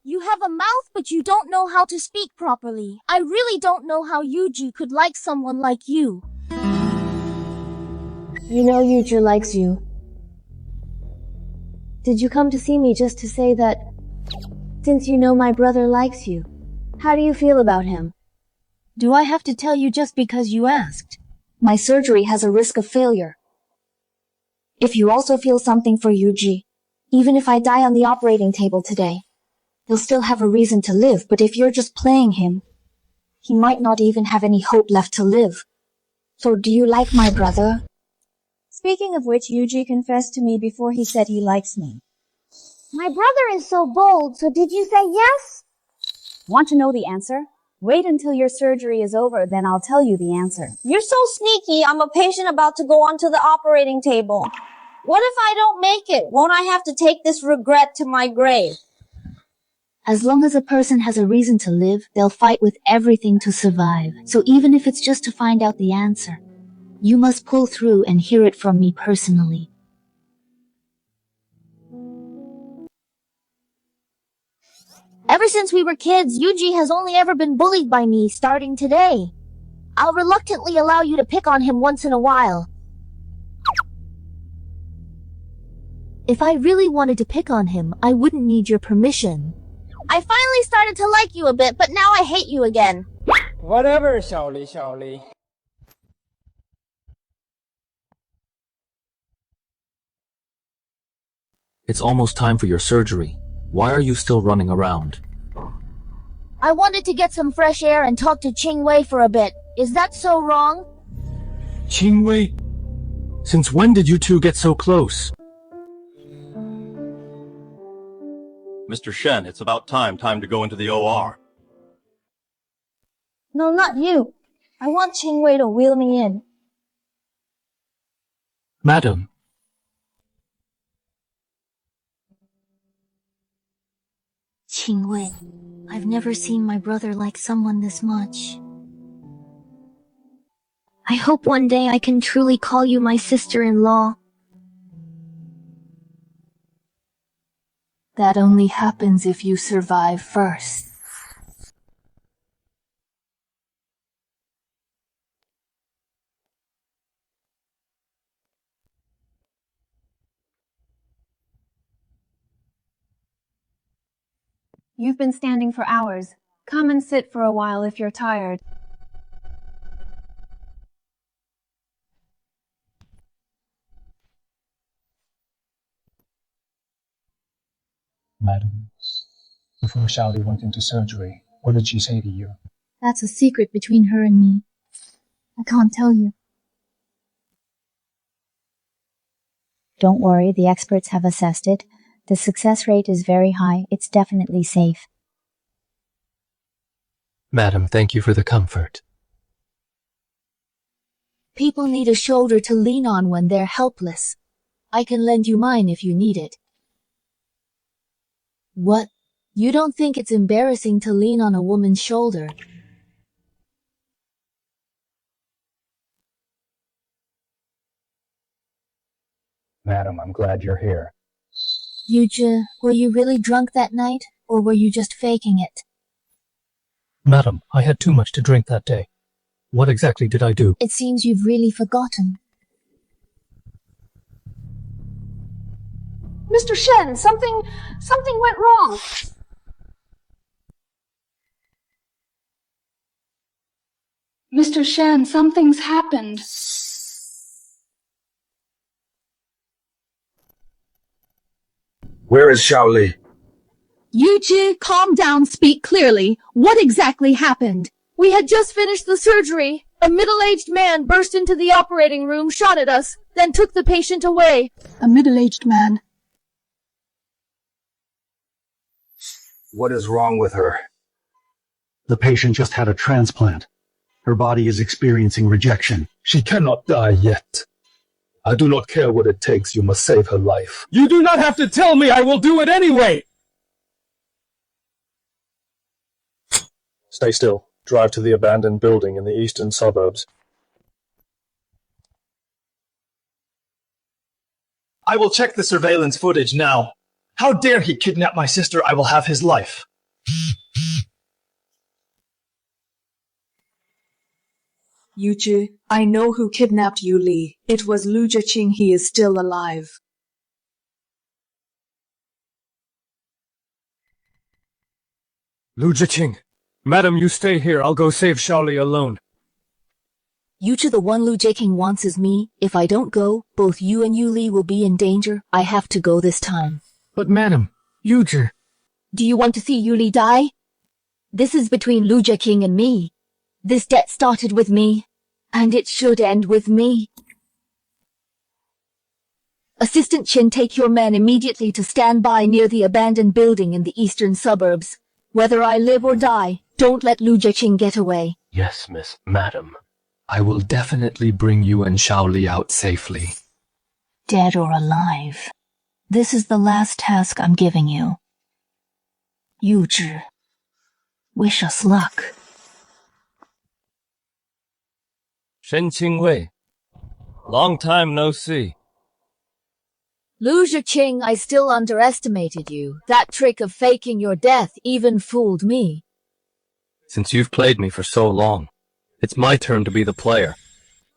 You have a mouth, but you don't know how to speak properly. I really don't know how Yu Zhi could like someone like you. You know Yu Zhi likes you. Did you come to see me just to say that, since you know my brother likes you, how do you feel about him? Do I have to tell you just because you asked? My surgery has a risk of failure. If you also feel something for Yu Zhi, even if I die on the operating table today, he'll still have a reason to live, but if you're just playing him, he might not even have any hope left to live. So do you like my brother? Speaking of which, Yu Zhi confessed to me before he said he likes me. My brother is so bold, so did you say yes? Want to know the answer? Wait until your surgery is over, then I'll tell you the answer. You're so sneaky. I'm a patient about to go onto the operating table. What if I don't make it? Won't I have to take this regret to my grave? As long as a person has a reason to live, they'll fight with everything to survive. So even if it's just to find out the answer, you must pull through and hear it from me personally. Ever since we were kids, Yu Zhi has only ever been bullied by me, starting today. I'll reluctantly allow you to pick on him once in a while. If I really wanted to pick on him, I wouldn't need your permission. I finally started to like you a bit, but now I hate you again. Whatever, Xiaoli. It's almost time for your surgery. Why are you still running around? I wanted to get some fresh air and talk to Qingwei for a bit. Is that so wrong? Qingwei? Since when did you two get so close? Mr. Shen, it's about time to go into the OR. No, not you. I want Qingwei to wheel me in. Qingwei. I've never seen my brother like someone this much. I hope one day I can truly call you my sister-in-law. That only happens if you survive first. You've been standing for hours. Come and sit for a while if you're tired. Madam, before Xiaoli went into surgery, what did she say to you? That's a secret between her and me. I can't tell you. Don't worry, the experts have assessed it. The success rate is very high. It's definitely safe. Madam, thank you for the comfort. People need a shoulder to lean on when they're helpless. I can lend you mine if you need it. What? You don't think it's embarrassing to lean on a woman's shoulder? Madam, I'm glad you're here. Yu Zhi, were you really drunk that night, or were you just faking it? Madam, I had too much to drink that day. What exactly did I do? It seems you've really forgotten. Mr. Shen, something went wrong. Mr. Shen, something's happened. Where is Xiaoli? Yu Zhi, calm down, speak clearly. What exactly happened? We had just finished the surgery. A middle-aged man burst into the operating room, shot at us, then took the patient away. A middle-aged man. What is wrong with her? The patient just had a transplant. Her body is experiencing rejection. She cannot die yet. I do not care what it takes, you must save her life. You do not have to tell me, I will do it anyway! Stay still. Drive to the abandoned building in the eastern suburbs. I will check the surveillance footage now. How dare he kidnap my sister? I will have his life. Yu Zhi, I know who kidnapped Yu Li. It was Lu Zheqing. He is still alive. Lu Zheqing. Madam, you stay here. I'll go save Xiaoli alone. Yu Zhi, the one Lu Zheqing wants is me. If I don't go, both you and Yu Li will be in danger. I have to go this time. But madam, Yu Zhi. Do you want to see Yu Li die? This is between Lu Zheqing and me. This debt started with me, and it should end with me. Assistant Chen, take your men immediately to stand by near the abandoned building in the eastern suburbs. Whether I live or die, don't let Lu Zheqing get away. Yes, Madam. I will definitely bring you and Xiaoli out safely. Dead or alive, this is the last task I'm giving you. Yu Zhi, wish us luck. Shen Qingwei. Long time no see. Lu Zheqing, I still underestimated you. That trick of faking your death even fooled me. Since you've played me for so long, it's my turn to be the player.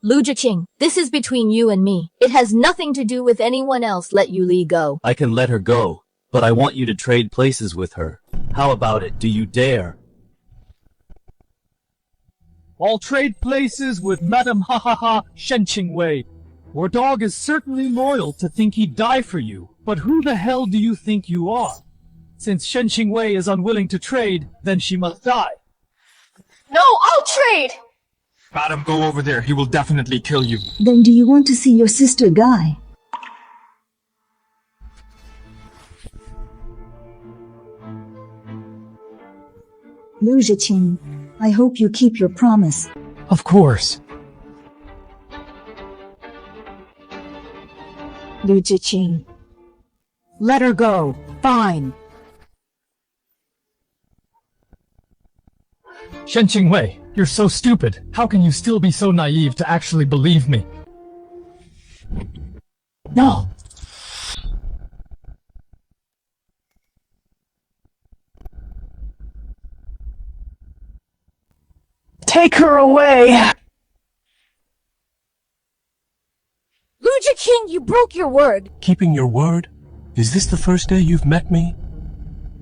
Lu Zheqing, this is between you and me. It has nothing to do with anyone else. Let Yu Li go. I can let her go, but I want you to trade places with her. How about it? Do you dare? I'll trade places with Madam Shen Qingwei. Your dog is certainly loyal to think he'd die for you, but who the hell do you think you are? Since Shen Qingwei is unwilling to trade, then she must die. No, I'll trade! Madam, go over there. He will definitely kill you. Then do you want to see your sister die? Lu Zheqing, I hope you keep your promise. Of course. Lu Zheqing. Let her go. Fine. Shen Qingwei, you're so stupid. How can you still be so naive to actually believe me? No. Take her away! Zheqing, you broke your word. Keeping your word? Is this the first day you've met me?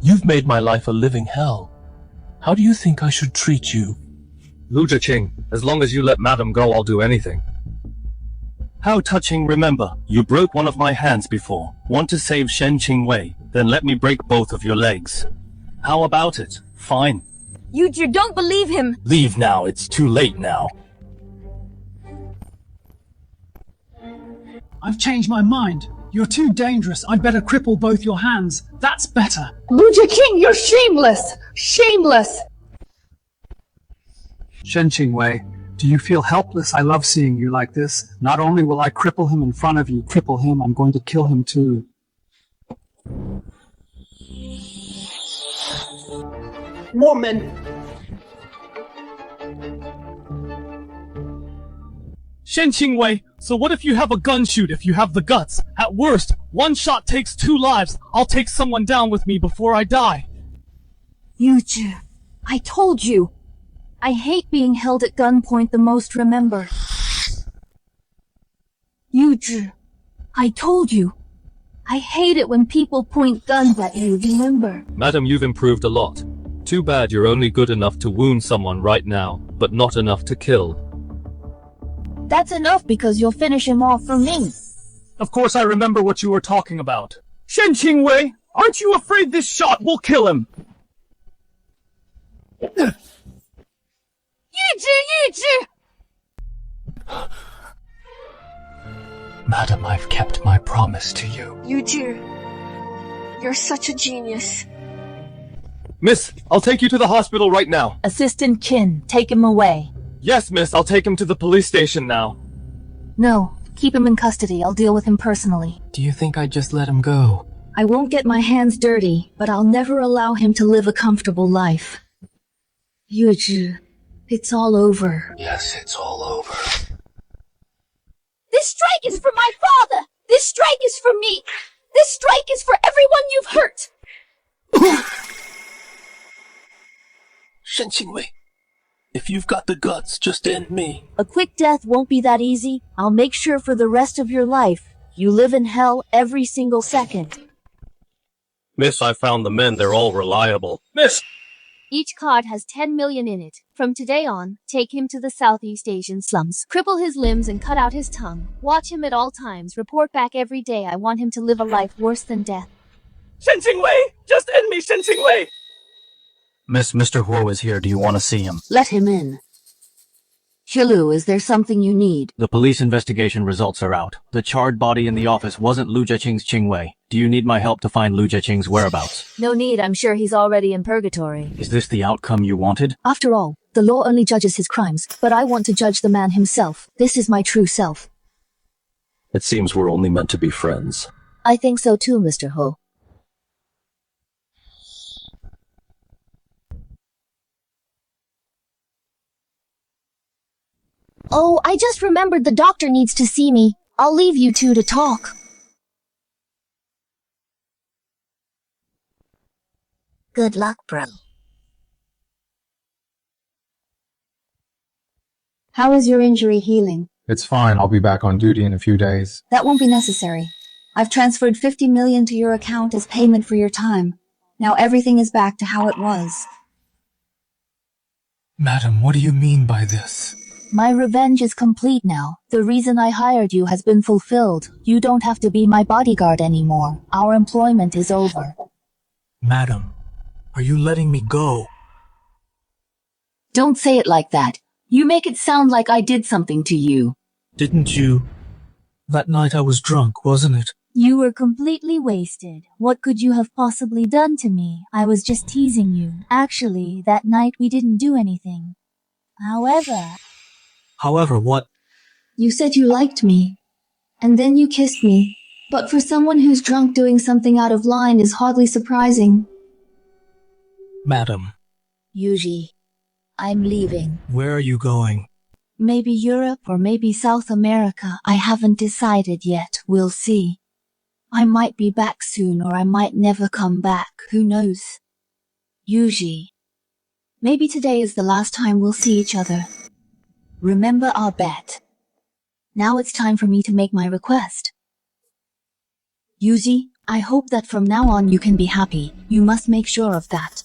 You've made my life a living hell. How do you think I should treat you? Zheqing, as long as you let Madam go, I'll do anything. How touching, remember, you broke one of my hands before. Want to save Shen Qingwei? Then let me break both of your legs. How about it? Fine. Yu Zhi, don't believe him. Leave now, it's too late now. I've changed my mind. You're too dangerous. I'd better cripple both your hands. That's better. Zheqing, you're shameless! Shameless! Shen Qingwei, do you feel helpless? I love seeing you like this. Not only will I cripple him in front of you, I'm going to kill him too. Woman! Shen Qingwei, so what if you have a gun shoot if you have the guts? At worst, one shot takes 2 lives. I'll take someone down with me before I die. Yu Zhi, I told you. I hate being held at gunpoint the most, remember. Yu Zhi, I told you. I hate it when people point guns at you, remember. Madam, you've improved a lot. Too bad you're only good enough to wound someone right now, but not enough to kill. That's enough because you'll finish him off for me. Of course I remember what you were talking about. Shen Qingwei, aren't you afraid this shot will kill him? Yu Zhi! Madam, I've kept my promise to you. Yu Zhi, you're such a genius. Miss, I'll take you to the hospital right now. Assistant Qin, take him away. Yes, miss, I'll take him to the police station now. No, keep him in custody. I'll deal with him personally. Do you think I'd just let him go? I won't get my hands dirty, but I'll never allow him to live a comfortable life. Yu Zhi, it's all over. Yes, it's all over. This strike is for my father. This strike is for me. This strike is for everyone you've hurt. Shen Qingwei, if you've got the guts, just end me. A quick death won't be that easy. I'll make sure for the rest of your life, you live in hell every single second. Miss, I found the men. They're all reliable. Miss! Each card has 10 million in it. From today on, take him to the Southeast Asian slums. Cripple his limbs and cut out his tongue. Watch him at all times. Report back every day. I want him to live a life worse than death. Shen Qingwei! Just end me, Shen Qingwei! Miss, Mr. Huo is here. Do you want to see him? Let him in. Shilu, is there something you need? The police investigation results are out. The charred body in the office wasn't Lu Zheqing's Qingwei. Do you need my help to find Lu Zheqing's whereabouts? No need, I'm sure he's already in purgatory. Is this the outcome you wanted? After all, the law only judges his crimes, but I want to judge the man himself. This is my true self. It seems we're only meant to be friends. I think so too, Mr. Ho. Oh, I just remembered the doctor needs to see me. I'll leave you two to talk. Good luck, bro. How is your injury healing? It's fine. I'll be back on duty in a few days. That won't be necessary. I've transferred 50 million to your account as payment for your time. Now everything is back to how it was. Madam, what do you mean by this? My revenge is complete now. The reason I hired you has been fulfilled. You don't have to be my bodyguard anymore. Our employment is over. Madam, are you letting me go? Don't say it like that. You make it sound like I did something to you. Didn't you? That night I was drunk, wasn't it? You were completely wasted. What could you have possibly done to me? I was just teasing you. Actually, that night we didn't do anything. However, what? You said you liked me. And then you kissed me. But for someone who's drunk, doing something out of line is hardly surprising. Madam. Yu Zhi, I'm leaving. Where are you going? Maybe Europe or maybe South America. I haven't decided yet. We'll see. I might be back soon or I might never come back. Who knows? Yu Zhi. Maybe today is the last time we'll see each other. Remember our bet. Now it's time for me to make my request. Yu Zhi, I hope that from now on you can be happy. You must make sure of that.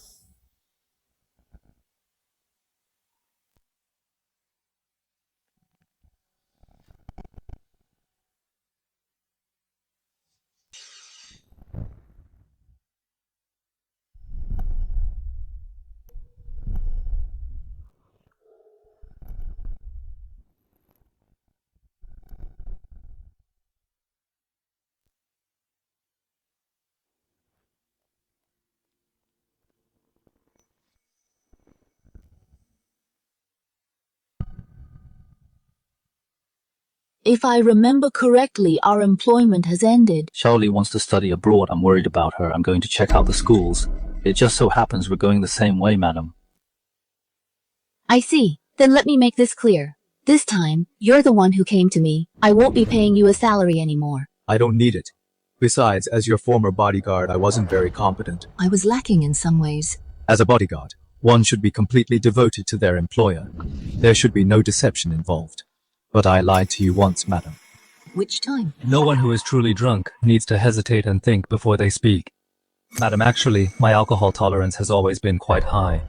If I remember correctly, our employment has ended. Charlie wants to study abroad. I'm worried about her. I'm going to check out the schools. It just so happens we're going the same way, madam. I see. Then let me make this clear. This time, you're the one who came to me. I won't be paying you a salary anymore. I don't need it. Besides, as your former bodyguard, I wasn't very competent. I was lacking in some ways. As a bodyguard, one should be completely devoted to their employer. There should be no deception involved. But I lied to you once, madam. Which time? No one who is truly drunk needs to hesitate and think before they speak. Madam, actually, my alcohol tolerance has always been quite high.